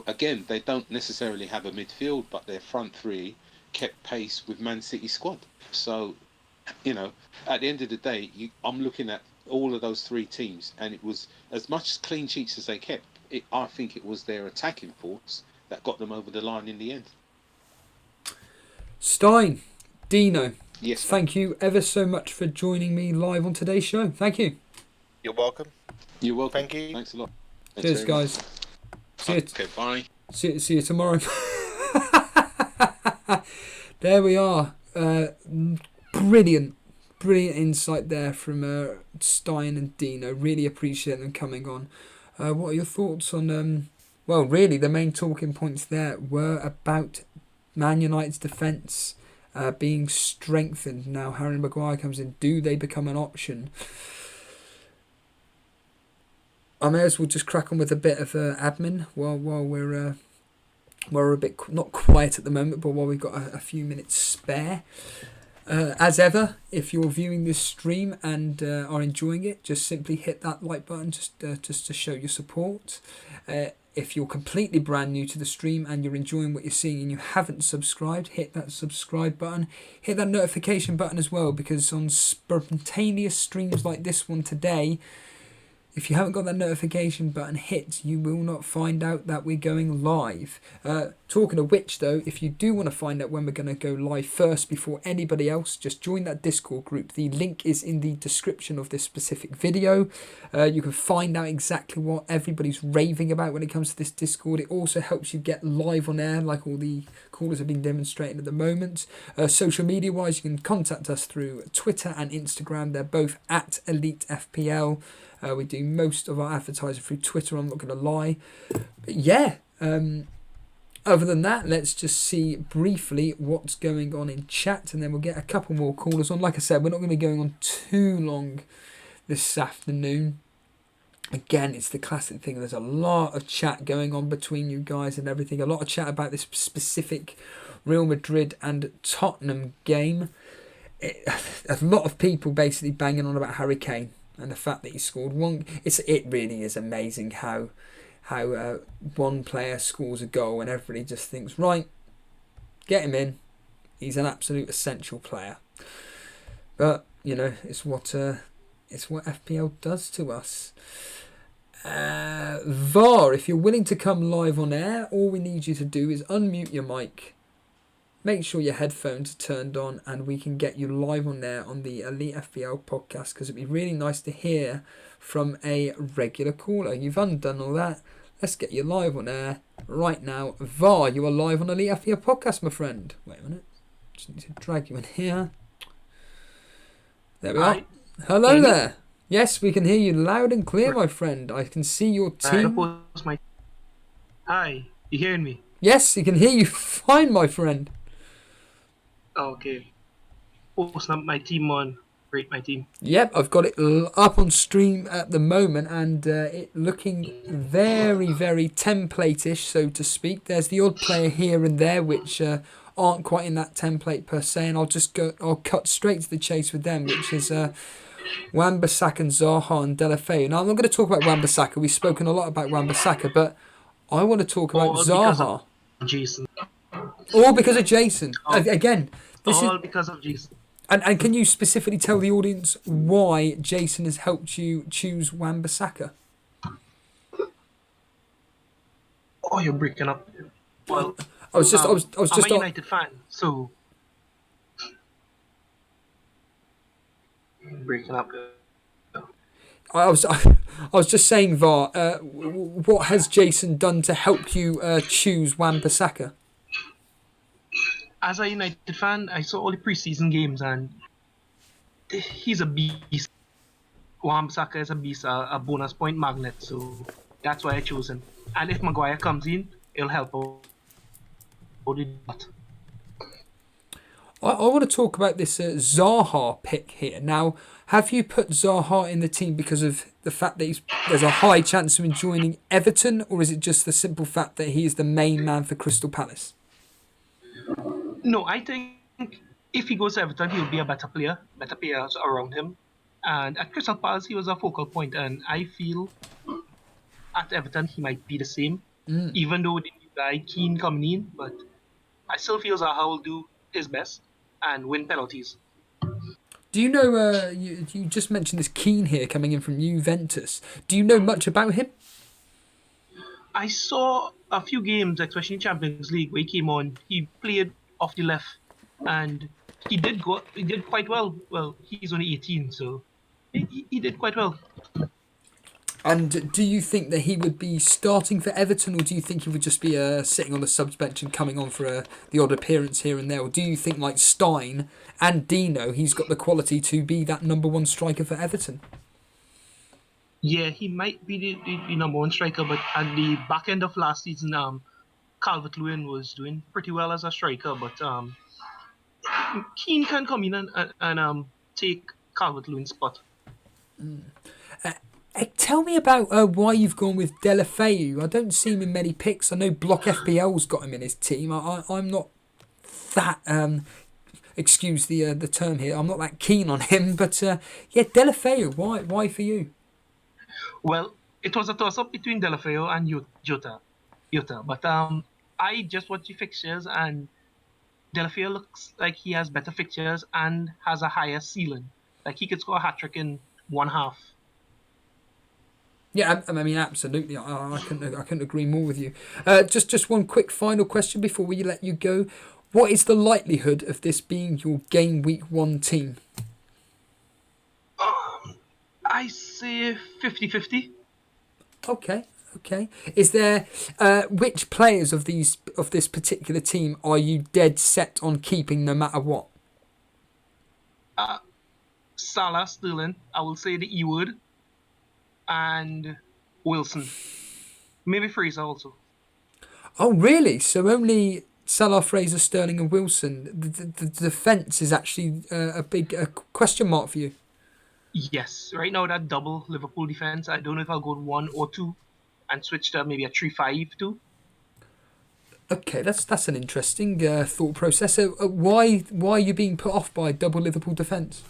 again, they don't necessarily have a midfield, but their front three kept pace with Man City squad. So, at the end of the day, I'm looking at all of those three teams, and it was as much clean sheets as they kept. I think it was their attacking force that got them over the line in the end. Stein, Dino, yes, thank you ever so much for joining me live on today's show. Thank you. You're welcome. You're welcome. Thank you. Thanks a lot. Cheers, guys. Okay, bye. See you tomorrow. There we are. Brilliant insight there from Stein and Dino. Really appreciate them coming on. What are your thoughts on... well, really, the main talking points there were about Man United's defence being strengthened. Now Harry Maguire comes in. Do they become an option? I may as well just crack on with a bit of admin while we're a bit not quiet at the moment, but while we've got a few minutes spare. As ever, if you're viewing this stream and are enjoying it, just simply hit that like button just to show your support. If you're completely brand new to the stream and you're enjoying what you're seeing and you haven't subscribed, hit that subscribe button. Hit that notification button as well, because on spontaneous streams like this one today, if you haven't got that notification button hit, you will not find out that we're going live. Talking of which, though, if you do want to find out when we're going to go live first before anybody else, just join that Discord group. The link is in the description of this specific video. You can find out exactly what everybody's raving about when it comes to this Discord. It also helps you get live on air, like all the callers have been demonstrating at the moment. Social media wise, you can contact us through Twitter and Instagram. They're both at Elite FPL. We do most of our advertising through Twitter, I'm not going to lie. But yeah, other than that, let's just see briefly what's going on in chat, and then we'll get a couple more callers on. Like I said, we're not going to be going on too long this afternoon. again, it's the classic thing. There's a lot of chat going on between you guys and everything. A lot of chat about this specific Real Madrid and Tottenham game. A lot of people basically banging on about Harry Kane and the fact that he scored one. It really is amazing how one player scores a goal and everybody just thinks, right, get him in. He's an absolute essential player. But you know, it's what FPL does to us. VAR, if you're willing to come live on air, all we need you to do is unmute your mic, make sure your headphones are turned on, and we can get you live on there on the Elite FPL podcast, because it'd be really nice to hear from a regular caller. You've undone all that. Let's get you live on air right now. VAR, you are live on Elite FPL podcast, my friend. Wait a minute. Just need to drag you in here. There we are. Hello there. Yes, we can hear you loud and clear, my friend. I can see your team. Hi, you hearing me? Yes, you can hear you fine, my friend. Okay. Post up my team on. Rate my team. Yep, I've got it up on stream at the moment, and it looking very, very template-ish, so to speak. There's the odd player here and there which aren't quite in that template per se, and I'll cut straight to the chase with them, which is Wan-Bissaka and Zaha and Deulofeu. Now, I'm not going to talk about Wan-Bissaka. We've spoken a lot about Wan-Bissaka, but I want to talk about Zaha. Jason. All because of Jason. Again, because of Jason. And can you specifically tell the audience why Jason has helped you choose Wan-Bissaka? Oh, you're breaking up. Well, I was just I'm a United fan, so breaking up. I was just saying, VAR. What has Jason done to help you choose Wan-Bissaka? As a United fan, I saw all the preseason games, and he's a beast. Wan-Bissaka is a beast, a bonus point magnet, so that's why I chose him. And if Maguire comes in, it'll help out. I want to talk about this Zaha pick here. Now, have you put Zaha in the team because of the fact that there's a high chance of him joining Everton, or is it just the simple fact that he is the main man for Crystal Palace? No, I think if he goes to Everton, he'll be a better players around him. And at Crystal Palace, he was a focal point, and I feel at Everton he might be the same, even though the new guy Keane coming in, but I still feel Zaha will do his best and win penalties. Do you know, you just mentioned this Keane here coming in from Juventus. Do you know much about him? I saw a few games, especially in Champions League, where he came on. He played off the left, and he did quite well. Well, he's only 18, so he did quite well. And do you think that he would be starting for Everton, or do you think he would just be sitting on the subs bench and coming on for the odd appearance here and there? Or do you think, like Stein and Dino, he's got the quality to be that number one striker for Everton? Yeah, he might be the number one striker, but at the back end of last season, Calvert-Lewin was doing pretty well as a striker, but Keane can come in and take Calvert-Lewin's spot. Tell me about why you've gone with Deulofeu. I don't see him in many picks. I know Block FPL's got him in his team. I'm not that, excuse the term here, I'm not that keen on him. But yeah, Deulofeu, why for you? Well, it was a toss-up between Deulofeu and Jota. But I just watched the fixtures, and Deulofeu looks like he has better fixtures and has a higher ceiling. Like, he could score a hat-trick in one half. Yeah, I mean, absolutely. I couldn't agree more with you. Just one quick final question before we let you go. What is the likelihood of this being your game week 1 team? I say 50-50. Okay. Is there which players of this particular team are you dead set on keeping no matter what? Salah, Sterling, I will say the E word, and Wilson. Maybe Fraser also. Oh, really? So only Salah, Fraser, Sterling and Wilson. The defence is actually a big question mark for you. Yes, right now that double Liverpool defense. I don't know if I'll go 1 or 2 and switch to maybe a 3-5-2. Okay, that's an interesting thought process. So, why are you being put off by double Liverpool defence?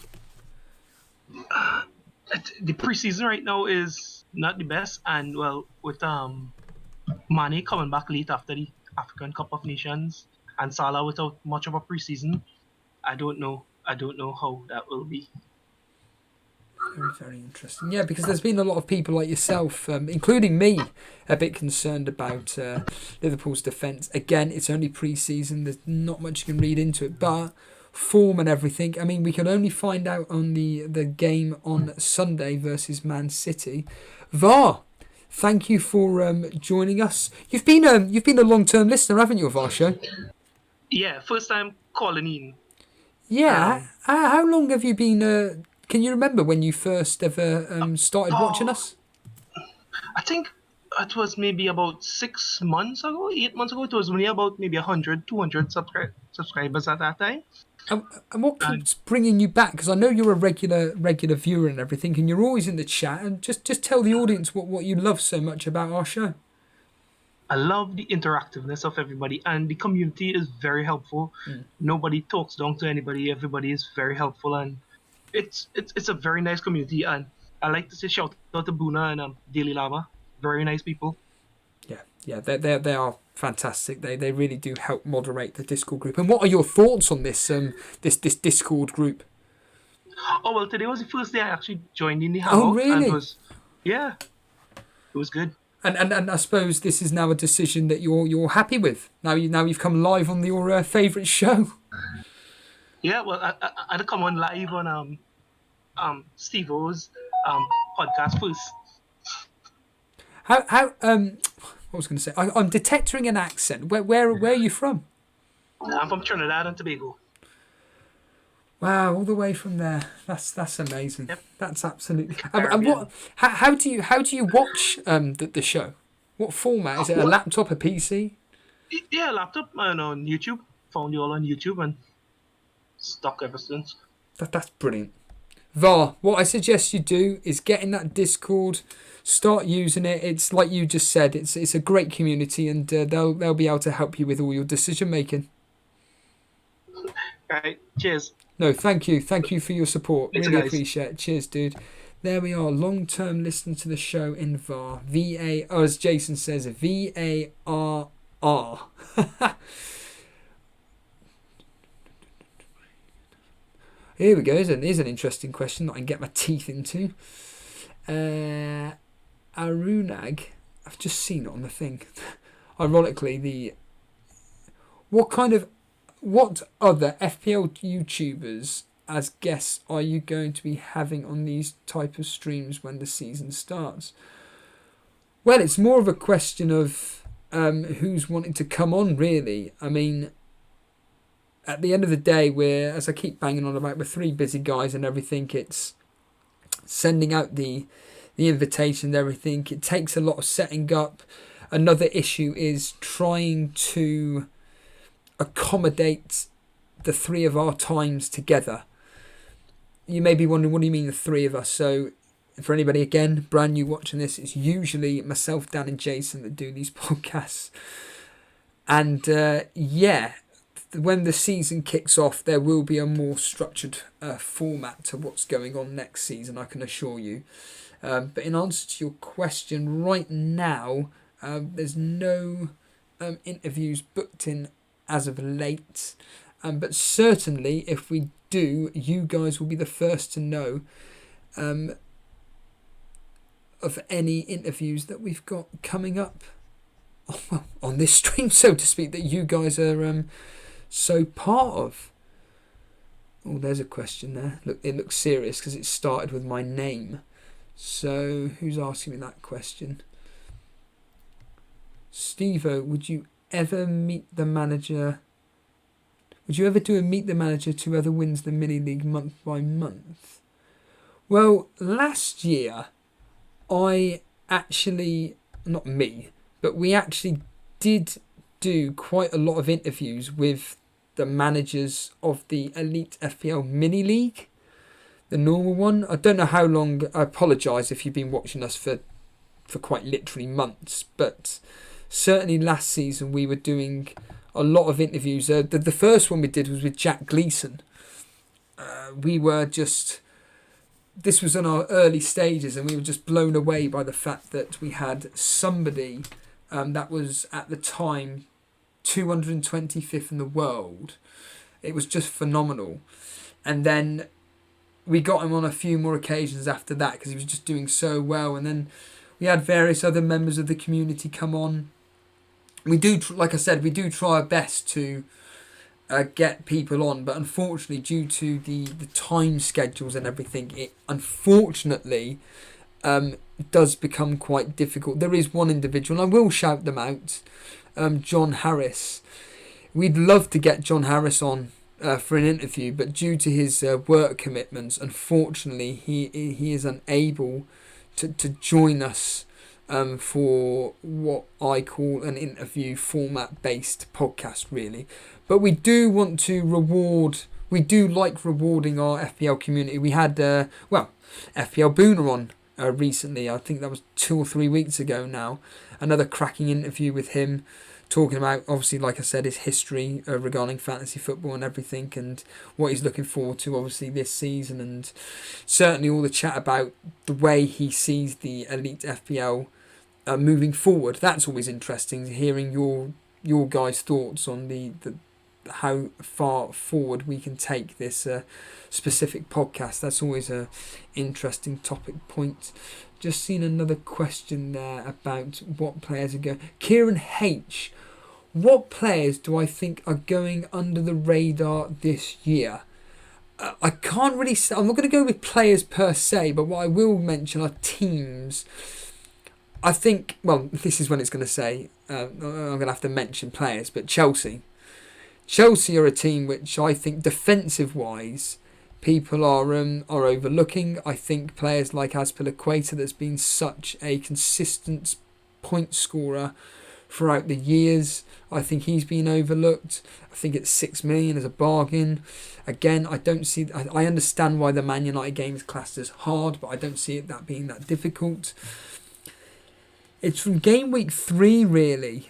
The preseason right now is not the best, and well, with Mane coming back late after the African Cup of Nations and Salah without much of a preseason, I don't know. I don't know how that will be. Very, very interesting. Yeah, because there's been a lot of people like yourself, including me, a bit concerned about Liverpool's defence. Again, it's only pre-season. There's not much you can read into it, but form and everything. I mean, we can only find out on the game on Sunday versus Man City. VAR, thank you for joining us. You've been a long-term listener, haven't you, of our show? Yeah, first time calling in. Yeah. How long have you been? Can you remember when you first ever started watching us? I think it was maybe about 6 months ago, 8 months ago. It was only about maybe 100, 200 subscribers at that time. And what keeps bringing you back? Because I know you're a regular viewer and everything, and you're always in the chat. And just tell the audience what you love so much about our show. I love the interactiveness of everybody, and the community is very helpful. Nobody talks down to anybody. Everybody is very helpful, and it's a very nice community. And I like to say shout out to Buna and Daily Lama. Very nice people. Yeah, they are fantastic. They really do help moderate the Discord group. And what are your thoughts on this this Discord group? Oh well, today was the first day I actually joined in the hangout. Oh really? And it was good. And I suppose this is now a decision that you're happy with. Now you've come live on your favourite show. Yeah, well, I had to come on live on Steve O's podcast first. How what was I going to say? I'm detecting an accent. Where are you from? I'm from Trinidad and Tobago. Wow, all the way from there. That's amazing. Yep. That's absolutely. And what? How do you watch the show? What format is it? A laptop, a PC? Yeah, laptop and on YouTube. Found you all on YouTube and stuck ever since. That's brilliant. VAR, what I suggest you do is get in that Discord, start using it. It's like you just said. It's a great community, and they'll be able to help you with all your decision making. All right, cheers. No, thank you for your support. Thanks, really guys. appreciate it. Cheers, dude. There we are, long-term listener to the show in VAR. As Jason says, VARR. Here we go. Here's an interesting question that I can get my teeth into. Arunag, I've just seen it on the thing. Ironically, what other FPL YouTubers as guests are you going to be having on these type of streams when the season starts? Well, it's more of a question of who's wanting to come on, really. I mean, at the end of the day, as I keep banging on about, we're three busy guys and everything. It's sending out the invitation and everything. It takes a lot of setting up. Another issue is trying to accommodate the three of our times together. You may be wondering, what do you mean the three of us? So for anybody, again, brand new watching this, it's usually myself, Dan and Jason that do these podcasts. And when the season kicks off, there will be a more structured format to what's going on next season, I can assure you. But in answer to your question, right now, there's no interviews booked in as of late. But certainly, if we do, you guys will be the first to know of any interviews that we've got coming up on this stream, so to speak, that you guys are so part of. Oh, there's a question there. Look, it looks serious because it started with my name. So who's asking me that question? Steve-O, would you ever meet the manager? Would you ever do a meet the manager to whoever wins the mini league month by month? Well, last year, we actually did do quite a lot of interviews with the managers of the Elite FPL mini league. the normal one. I don't know how long. I apologise if you've been watching us for quite literally months, but certainly last season we were doing a lot of interviews. The first one we did was with Jack Gleeson. This was in our early stages, and we were just blown away by the fact that we had somebody that was at the time 225th in the world. It was just phenomenal. And then we got him on a few more occasions after that because he was just doing so well. And then we had various other members of the community come on. We do, like I said, we do try our best to get people on, but unfortunately, due to the time schedules and everything, it unfortunately does become quite difficult. There is one individual, and I will shout them out, John Harris. We'd love to get John Harris on for an interview, but due to his work commitments, unfortunately, he is unable to join us for what I call an interview format based podcast, really. But we do want to we do like rewarding our FPL community. We had FPL Booner on recently. I think that was 2 or 3 weeks ago now. Another cracking interview with him, talking about, obviously, like I said, his history regarding fantasy football and everything, and what he's looking forward to, obviously, this season, and certainly all the chat about the way he sees the Elite FPL moving forward. That's always interesting, hearing your guys' thoughts on the how far forward we can take this specific podcast. That's always a interesting topic point. Just seen another question there about what players are going. Kieran H. What players do I think are going under the radar this year? I can't really say. I'm not going to go with players per se, but what I will mention are teams. I think, well, this is when it's going to say, I'm going to have to mention players, but Chelsea. Chelsea are a team which I think defensive-wise, people are overlooking. I think players like Azpilicueta, that's been such a consistent point scorer throughout the years, I think he's been overlooked. I think it's 6 million as a bargain. Again, I don't see. I understand why the Man United game is classed as hard, but I don't see it that being that difficult. It's from game week 3 really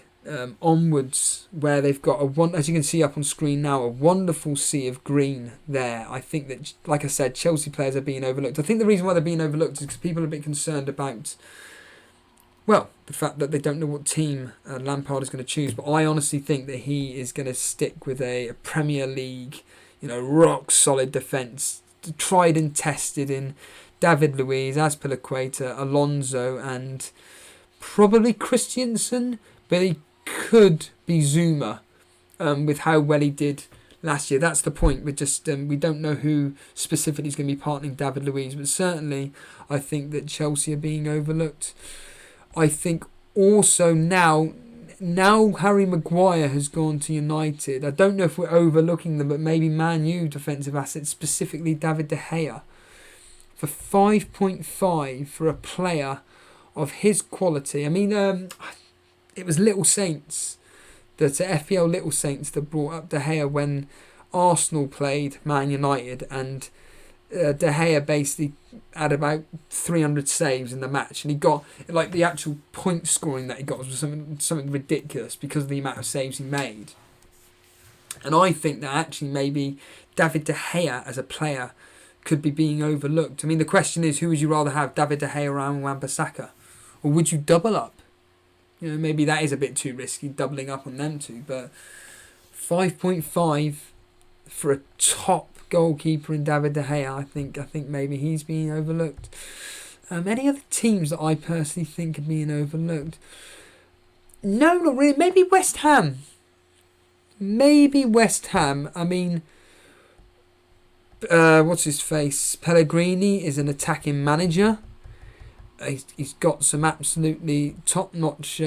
onwards where they've got as you can see up on screen now, a wonderful sea of green there. I think that, like I said, Chelsea players are being overlooked. I think the reason why they're being overlooked is because people are a bit concerned about, well, the fact that they don't know what team Lampard is going to choose. But I honestly think that he is going to stick with a Premier League, rock solid defence, tried and tested in David Luiz, Azpilicueta, Alonso, and probably Christensen, but he could be Zuma with how well he did last year. That's the point. We don't know who specifically is going to be partnering David Luiz, but certainly I think that Chelsea are being overlooked. I think also now Harry Maguire has gone to United. I don't know if we're overlooking them, but maybe Man U defensive assets, specifically David De Gea, for 5.5 for a player of his quality. I mean, it was Little Saints, FPL Little Saints, that brought up De Gea when Arsenal played Man United, and De Gea basically had about 300 saves in the match, and he got, like, the actual point scoring that he got was something ridiculous because of the amount of saves he made. And I think that actually maybe David De Gea as a player could be being overlooked. I mean, the question is, who would you rather have, David De Gea or Wan-Bissaka? Or would you double up? Maybe that is a bit too risky, doubling up on them two, but 5.5 for a top goalkeeper in David De Gea, I think maybe he's being overlooked. Any other teams that I personally think are being overlooked? No, not really. Maybe West Ham. I mean, what's his face? Pellegrini is an attacking manager. He's got some absolutely top-notch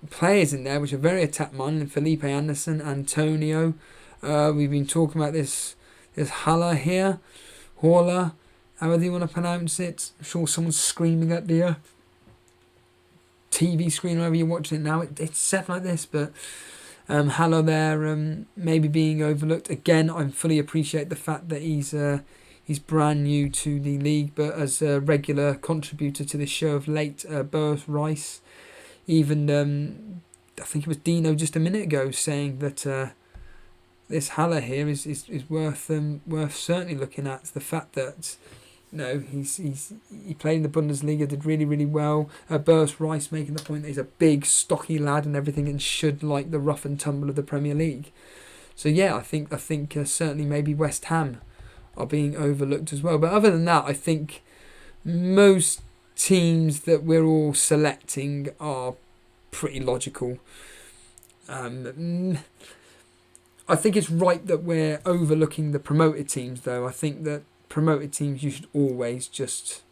players in there which are very attack-minded. Felipe Anderson, Antonio. We've been talking about this Haller here. Horler, however you want to pronounce it. I'm sure someone's screaming at the TV screen wherever you're watching it now. It's set like this, but Haller there maybe being overlooked. Again, I fully appreciate the fact that he's He's brand new to the league, but as a regular contributor to this show of late, Burrs Rice, even I think it was Dino just a minute ago saying that this Haller here is worth certainly looking at. The fact that he played in the Bundesliga, did really, really well. Burrs Rice making the point that he's a big, stocky lad and everything, and should like the rough and tumble of the Premier League. So yeah, I think certainly maybe West Ham are being overlooked as well. But other than that, I think most teams that we're all selecting are pretty logical. I think it's right that we're overlooking the promoted teams, though. I think that promoted teams, you should always just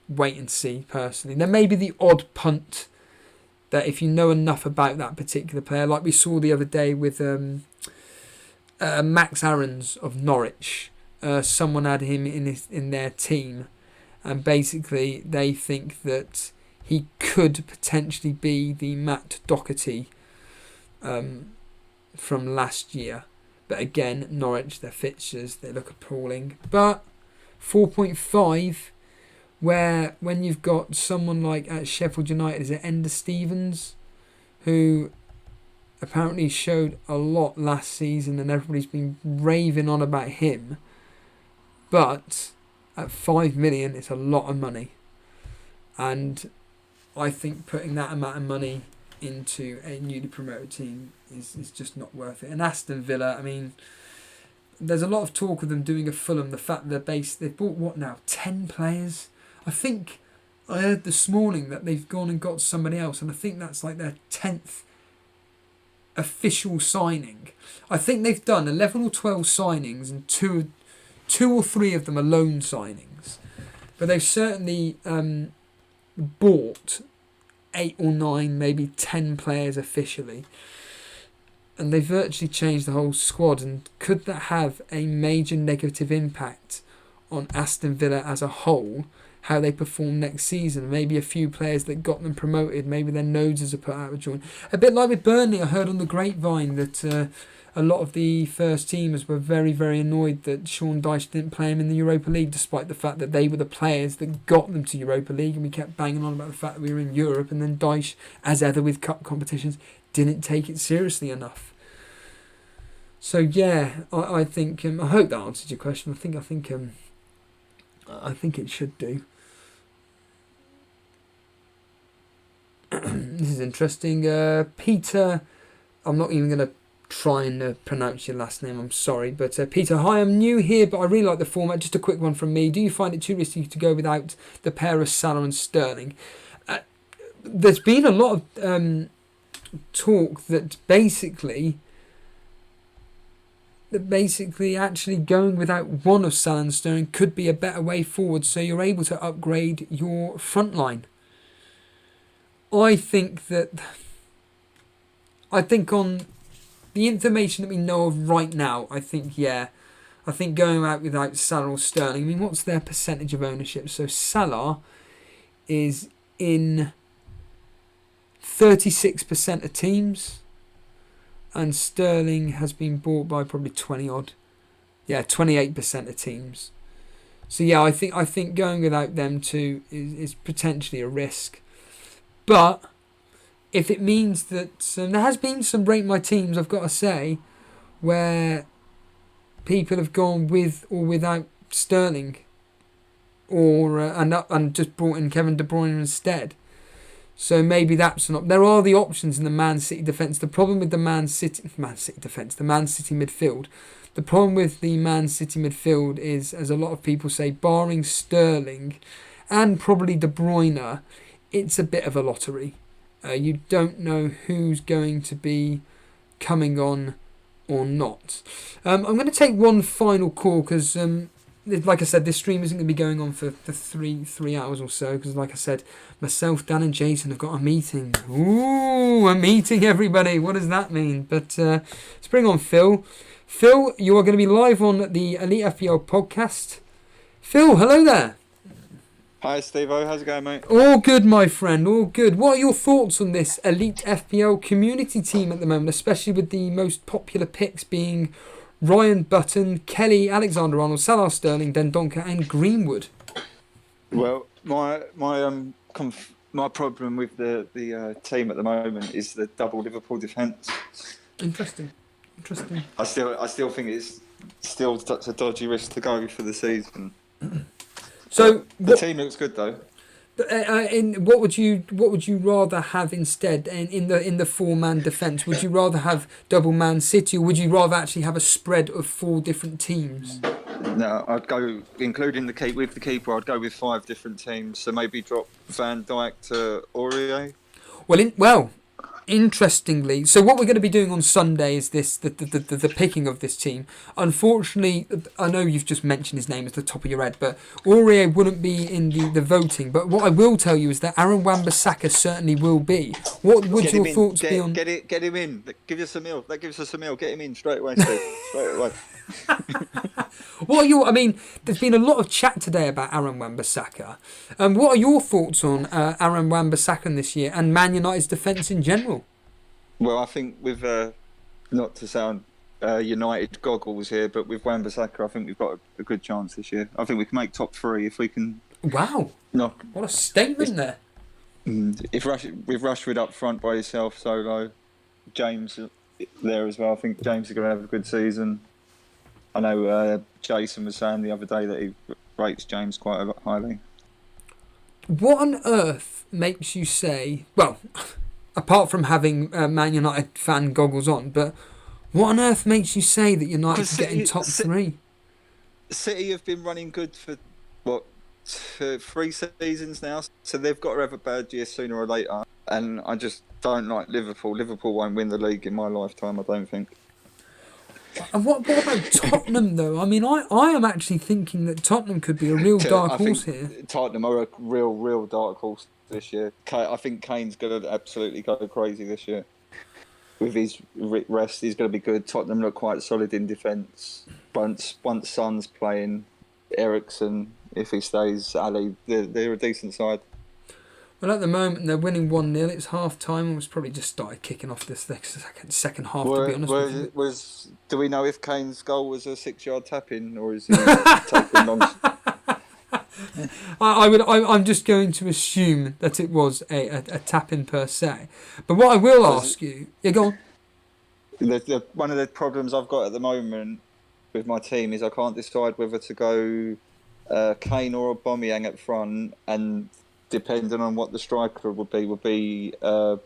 wait and see, personally. There may be the odd punt that if you know enough about that particular player, like we saw the other day with Max Aarons of Norwich. Someone had him in their team, and basically they think that he could potentially be the Matt Doherty from last year. But again, Norwich, their fixtures, they look appalling. But 4.5, where when you've got someone like at Sheffield United, is it Ender Stevens, who apparently showed a lot last season and everybody's been raving on about him. But at 5 million, it's a lot of money. And I think putting that amount of money into a newly promoted team is just not worth it. And Aston Villa, I mean, there's a lot of talk of them doing a Fulham. The fact that they've bought what now, 10 players? I think I heard this morning that they've gone and got somebody else, and I think that's like their 10th official signing. I think they've done 11 or 12 signings, and two or three of them are loan signings. But they've certainly bought 8 or 9, maybe 10 players officially. And they virtually changed the whole squad. And could that have a major negative impact on Aston Villa as a whole, how they perform next season? Maybe a few players that got them promoted, maybe their noses are put out of joint. A bit like with Burnley, I heard on the grapevine that a lot of the first teamers were very, very annoyed that Sean Dyche didn't play him in the Europa League, despite the fact that they were the players that got them to Europa League, and we kept banging on about the fact that we were in Europe, and then Dyche, as ever with cup competitions, didn't take it seriously enough. So yeah, I think I hope that answered your question. I think it should do. This is interesting. Peter, I'm not even going to try and pronounce your last name, I'm sorry. But Peter, hi, I'm new here, but I really like the format. Just a quick one from me. Do you find it too risky to go without the pair of Salah and Sterling? There's been a lot of talk that basically actually going without one of Salah and Sterling could be a better way forward, so you're able to upgrade your front line. I think on the information that we know of right now, I think going out without Salah or Sterling, I mean, what's their percentage of ownership? So Salah is in 36% of teams, and Sterling has been bought by probably 28% of teams. So yeah, I think going without them two is potentially a risk. But if it means that there has been some rate my teams, I've got to say, where people have gone with or without Sterling, or and just brought in Kevin De Bruyne instead. So maybe that's not. There are the options in the Man City defence. The problem with the Man City midfield. The problem with the Man City midfield is, as a lot of people say, barring Sterling and probably De Bruyne, it's a bit of a lottery. You don't know who's going to be coming on or not. I'm going to take one final call because, like I said, this stream isn't going to be going on for 3 hours or so because, like I said, myself, Dan and Jason have got a meeting. Ooh, a meeting, everybody. What does that mean? But let's bring on Phil. Phil, you are going to be live on the Elite FPL podcast. Phil, hello there. Hi Steve-O, how's it going, mate? All good, my friend, all good. What are your thoughts on this Elite FPL community team at the moment, especially with the most popular picks being Ryan, Button, Kelly, Alexander-Arnold, Salah, Sterling, Dendonka and Greenwood. Well, my problem with the team at the moment is the double Liverpool defence. Interesting. I still think it's still such a dodgy risk to go for the season. So the team looks good though. What would you rather have instead in the 4-man defence? Would you rather have double Man City, or would you rather actually have a spread of 4 different teams? No, I'd go, including the keeper. I'd go with 5 different teams. So maybe drop Van Dijk to Aurier. Interestingly, so what we're going to be doing on Sunday is the picking of this team. Unfortunately, I know you've just mentioned his name at the top of your head, but Aurier wouldn't be in the voting. But what I will tell you is that Aaron Wan-Bissaka certainly will be. What would your thoughts be on? Get him in. Give us a meal. That gives us a meal. Get him in straight away, Steve. Straight away. There's been a lot of chat today about Aaron Wan-Bissaka. What are your thoughts on Aaron Wan-Bissaka this year and Man United's defence in general? Well, I think with, not to sound United goggles here, but with Wan-Bissaka, I think we've got a good chance this year. I think we can make top 3 if we can. Wow! What a statement there. With Rashford up front by himself, Solo, James there as well. I think James is going to have a good season. I know Jason was saying the other day that he rates James quite a lot highly. What on earth makes you say, well, apart from having Man United fan goggles on, but what on earth makes you say that United can get in top 3? City have been running good for, 3 seasons now, so they've got to have a bad year sooner or later. And I just don't like Liverpool. Liverpool won't win the league in my lifetime, I don't think. And what about Tottenham, though? I mean, I am actually thinking that Tottenham could be a real dark horse here. Tottenham are a real dark horse this year. I think Kane's going to absolutely go crazy this year. With his rest, he's going to be good. Tottenham look quite solid in defence. Once Son's playing, Eriksen, if he stays, Ali, they're a decent side. Well, at the moment, they're winning 1-0. It's half-time and was probably just started kicking off this second half, to be honest with you. Do we know if Kane's goal was a 6-yard tap-in, or is he taking long? I'm just going to assume that it was a tap-in per se. But what I will ask you... Yeah, go on. One of the problems I've got at the moment with my team is I can't decide whether to go Kane or Aubameyang up front, and depending on what the striker would be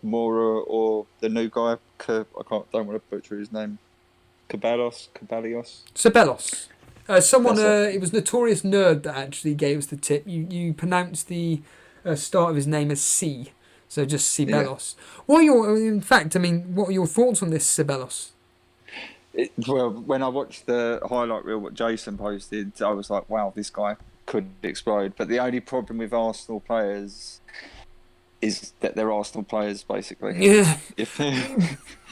Mora or the new guy. Don't want to butcher his name. Ceballos. Ceballos. It was Notorious Nerd that actually gave us the tip. You pronounced the start of his name as C, so just Ceballos. Yeah. What are your thoughts on this Ceballos? Well, when I watched the highlight reel what Jason posted, I was like, wow, this guy could explode. But the only problem with Arsenal players is that they're Arsenal players, basically. Yeah.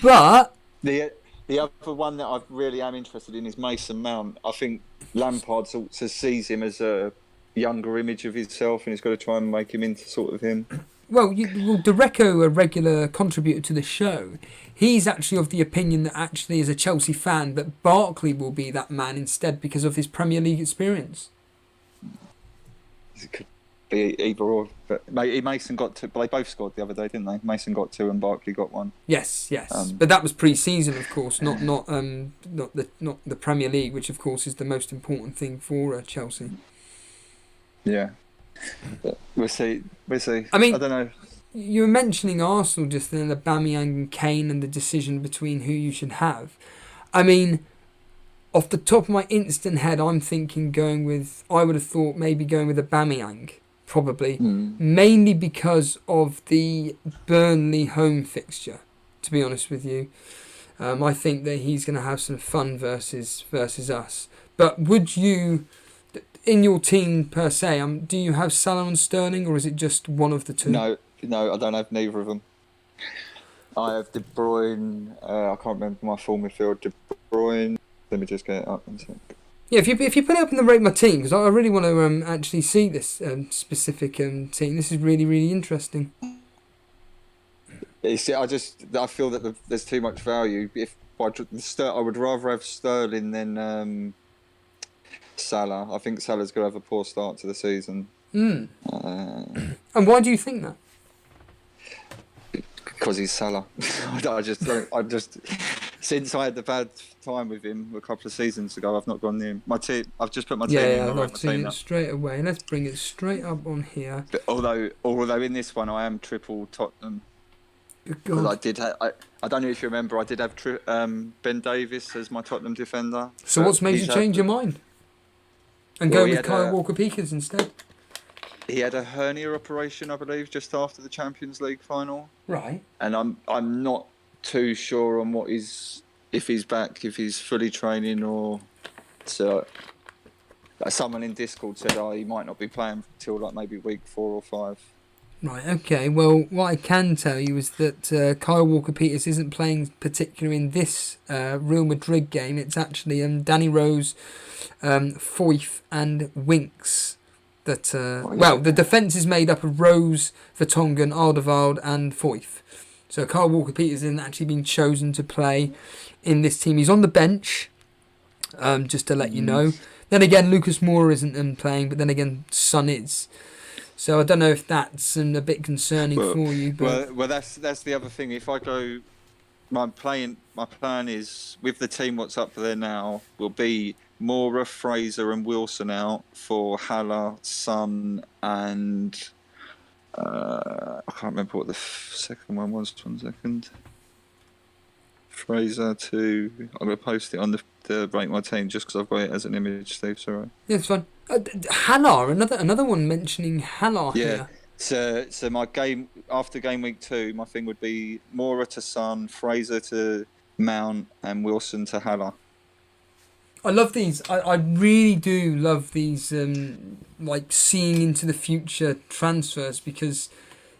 But the other one that I really am interested in is Mason Mount. I think Lampard sort of sees him as a younger image of himself, and he's got to try and make him into sort of him. Well, Dereco, a regular contributor to the show, he's actually of the opinion that actually, as a Chelsea fan, that Barkley will be that man instead because of his Premier League experience. It could be either or. But Mason got 2. But they both scored the other day, didn't they? Mason got 2 and Barkley got 1. Yes. But that was pre-season, of course, not the Premier League, which of course is the most important thing for Chelsea. Yeah. But we'll see. I mean, I don't know. You were mentioning Arsenal just then, Aubameyang and Kane, and the decision between who you should have. I mean, off the top of my instant head, I'm thinking I would have thought maybe going with Aubameyang, probably. Mainly because of the Burnley home fixture, to be honest with you. I think that he's going to have some fun versus us. But would you, in your team per se, do you have Salah and Sterling, or is it just one of the two? No, I don't have neither of them. I have De Bruyne. I can't remember my full midfield. De Bruyne. Let me just get it up in a sec. Yeah, if you put it up in the Rate My Team, because I really want to actually see this specific team. This is really, really interesting. I feel that there's too much value. If I would rather have Sterling than Salah. I think Salah's going to have a poor start to the season. And why do you think that? Because he's Salah. I just since I had the bad time with him a couple of seasons ago, I've not gone near him. I've just put my team in. Yeah, I've seen it straight away. Let's bring it straight up on here. But although in this one I am triple Tottenham. Because I don't know if you remember, I did have Ben Davis as my Tottenham defender. So what's made you change your mind and go with Kyle Walker-Peters instead? He had a hernia operation, I believe, just after the Champions League final. Right. And I'm not too sure on if he's back, if he's fully training, or so. Someone in Discord said, he might not be playing until like maybe week 4 or 5. Right, okay. Well, what I can tell you is that Kyle Walker-Peters isn't playing particularly in this Real Madrid game. It's actually Danny Rose, Foyth and Winks. The defence is made up of Rose, Vertonghen, Alderweireld and Foyth. So Kyle Walker-Peters isn't actually been chosen to play in this team. He's on the bench, just to let you know. Then again, Lucas Moura isn't playing, but then again, Son is. So I don't know if that's a bit concerning for you. But... Well, that's the other thing. If I go, my plan is with the team what's up there now will be Moura, Fraser, and Wilson out for Haller, Son, and I can't remember what the second one was. 1 second. Fraser to. I'm going to post it on the Rate My Team just because I've got it as an image, Steve. Sorry. Yeah, it's fine. Haller, another one mentioning Haller here. So my game after game week 2, my thing would be Moura to Son, Fraser to Mount, and Wilson to Haller. I love these. I really do love these, like seeing into the future transfers, because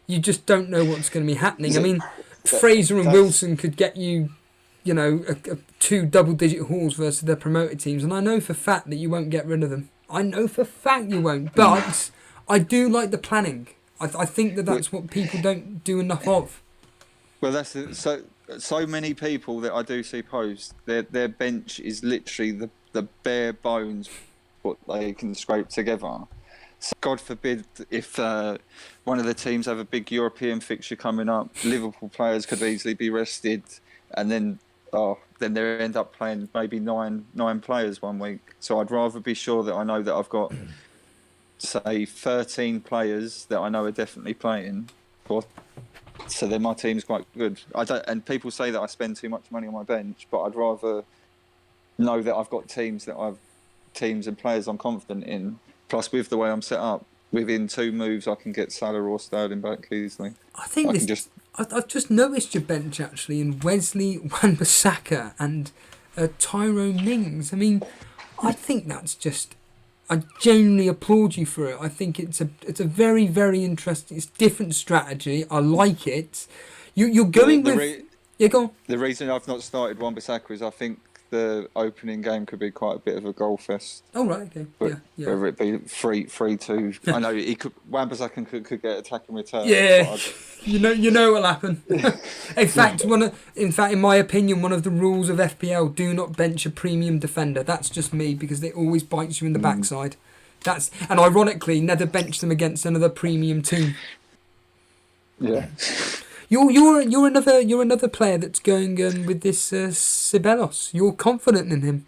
you just don't know what's going to be happening. I mean, Fraser and Wilson could get you, a 2 double-digit hauls versus their promoted teams, and I know for a fact that you won't get rid of them. I know for a fact you won't, but I do like the planning. I think that's what people don't do enough of. Well, that's so many people that I do see post. Their bench is literally the bare bones what they can scrape together. So God forbid if one of the teams have a big European fixture coming up, Liverpool players could easily be rested, and then they end up playing maybe nine players one week. So I'd rather be sure that I know that I've got, say, 13 players that I know are definitely playing. So then my team's quite good. And people say that I spend too much money on my bench, but I'd rather know that I've got teams and players I'm confident in. Plus, with the way I'm set up, within 2 moves, I can get Salah or Sterling back easily. I've just noticed your bench actually in Wesley, Wan-Bissaka and Tyrone Mings. I mean, I think that's just. I genuinely applaud you for it. I think it's a very, very interesting. It's different strategy. I like it. You're going with. Yeah, go on. The reason I've not started Wan-Bissaka is I think the opening game could be quite a bit of a goal fest. Oh right, okay. Yeah. Whether it be 3-2. I know Wan-Bissaka could get attacking return. Yeah. You know what'll happen. In fact, in my opinion, one of the rules of FPL: do not bench a premium defender. That's just me, because it always bites you in the backside. And ironically, never bench them against another premium team. Yeah. You're another player that's going with this Ceballos. You're confident in him.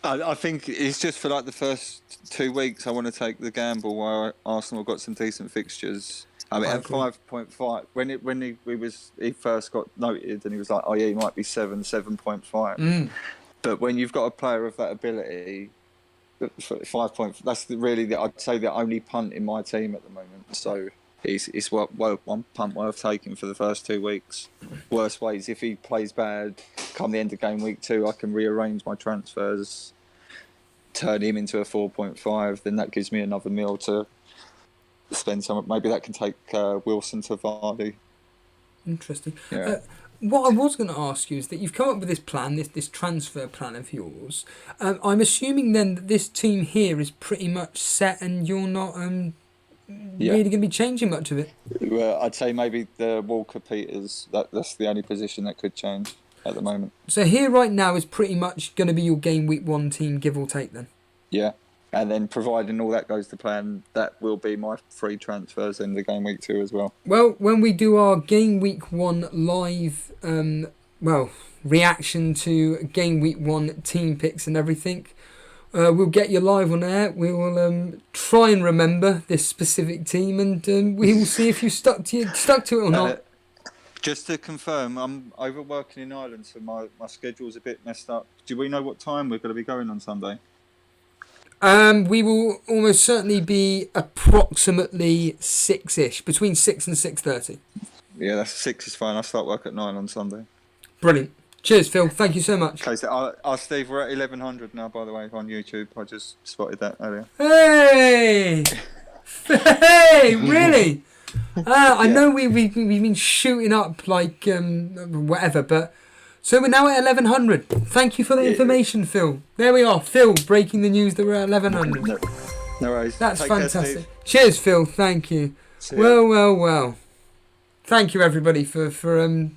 I think it's just for like the first 2 weeks. I want to take the gamble while Arsenal got some decent fixtures. I mean, at 5.5 when he first got noted, and he was like, oh yeah, he might be 7.5. But when you've got a player of that ability, 5 point. That's really I'd say the only punt in my team at the moment. So it's one punt worth taking for the first 2 weeks. Worst ways, if he plays bad, come the end of game week 2, I can rearrange my transfers, turn him into a 4.5. Then that gives me another meal to spend some. Maybe that can take Wilson to Vardy. Interesting. Yeah. What I was going to ask you is that you've come up with this plan, this transfer plan of yours. I'm assuming then that this team here is pretty much set, and you're not really going to be changing much of it. Well, I'd say maybe the Walker Peters. That's the only position that could change at the moment. So here right now is pretty much going to be your game week 1 team, give or take then. Yeah. And then providing all that goes to plan, that will be my free transfers in the game week 2 as well. Well, when we do our game week 1 live, reaction to game week 1 team picks and everything, we'll get you live on air. We will try and remember this specific team, and we will see if you stuck to it or not. Just to confirm, I'm over working in Ireland, so my schedule's a bit messed up. Do we know what time we're going to be going on Sunday? We will almost certainly be approximately 6-ish, between 6 and 6:30. Yeah, that's 6 is fine. I start work at 9 on Sunday. Brilliant. Cheers, Phil. Thank you so much. Okay, so Steve, we're at 1100 now, by the way, on YouTube. I just spotted that earlier. Hey! Hey! Really? I know we've been shooting up like whatever, but so we're now at 1100. Thank you for the information, Phil. There we are, Phil, breaking the news that we're at 1100. No worries. That's Take care, fantastic. Steve. Cheers, Phil. Thank you. See ya. Well. Thank you, everybody, for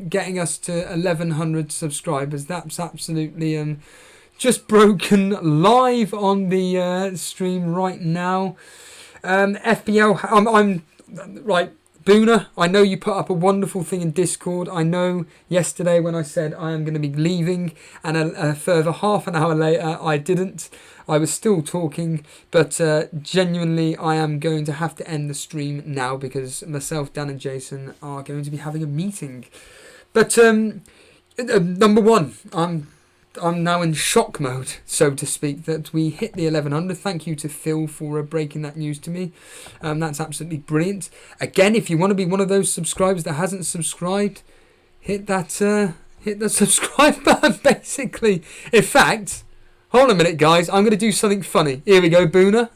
getting us to 1100 subscribers. That's absolutely just broken live on the stream right now. FPL, I'm right. Boona, I know you put up a wonderful thing in Discord. I know yesterday when I said I am going to be leaving, and a further half an hour later I didn't. I was still talking, but genuinely I am going to have to end the stream now because myself, Dan and Jason are going to be having a meeting. But number one, I'm now in shock mode, so to speak, that we hit the 1100. Thank you to Phil for breaking that news to me. That's absolutely brilliant. Again, if you want to be one of those subscribers that hasn't subscribed, hit that subscribe button, basically. In fact, hold on a minute, guys. I'm going to do something funny. Here we go, Boona.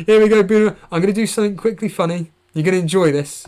Here we go, Boona. I'm going to do something quickly funny. You're going to enjoy this.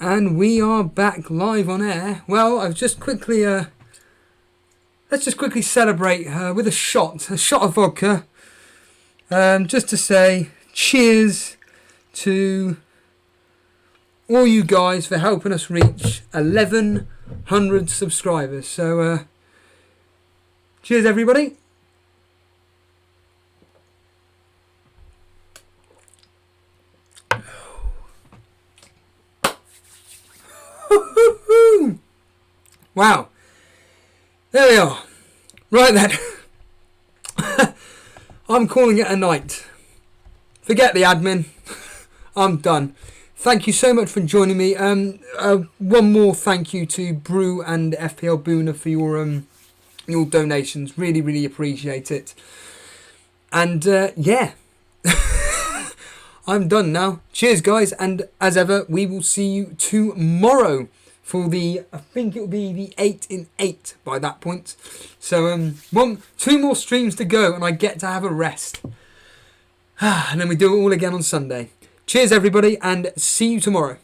And we are back live on air. Well, I've just quickly let's just quickly celebrate with a shot of vodka, just to say cheers to all you guys for helping us reach 1100 subscribers. So cheers, everybody. Wow. There we are. Right then. I'm calling it a night. Forget the admin. I'm done. Thank you so much for joining me. One more thank you to Brew and FPL Boona for your donations. Really, really appreciate it. And yeah. I'm done now. Cheers, guys. And as ever, we will see you tomorrow for I think it will be the 8 in 8 by that point. So 2 more streams to go and I get to have a rest. And then we do it all again on Sunday. Cheers, everybody, and see you tomorrow.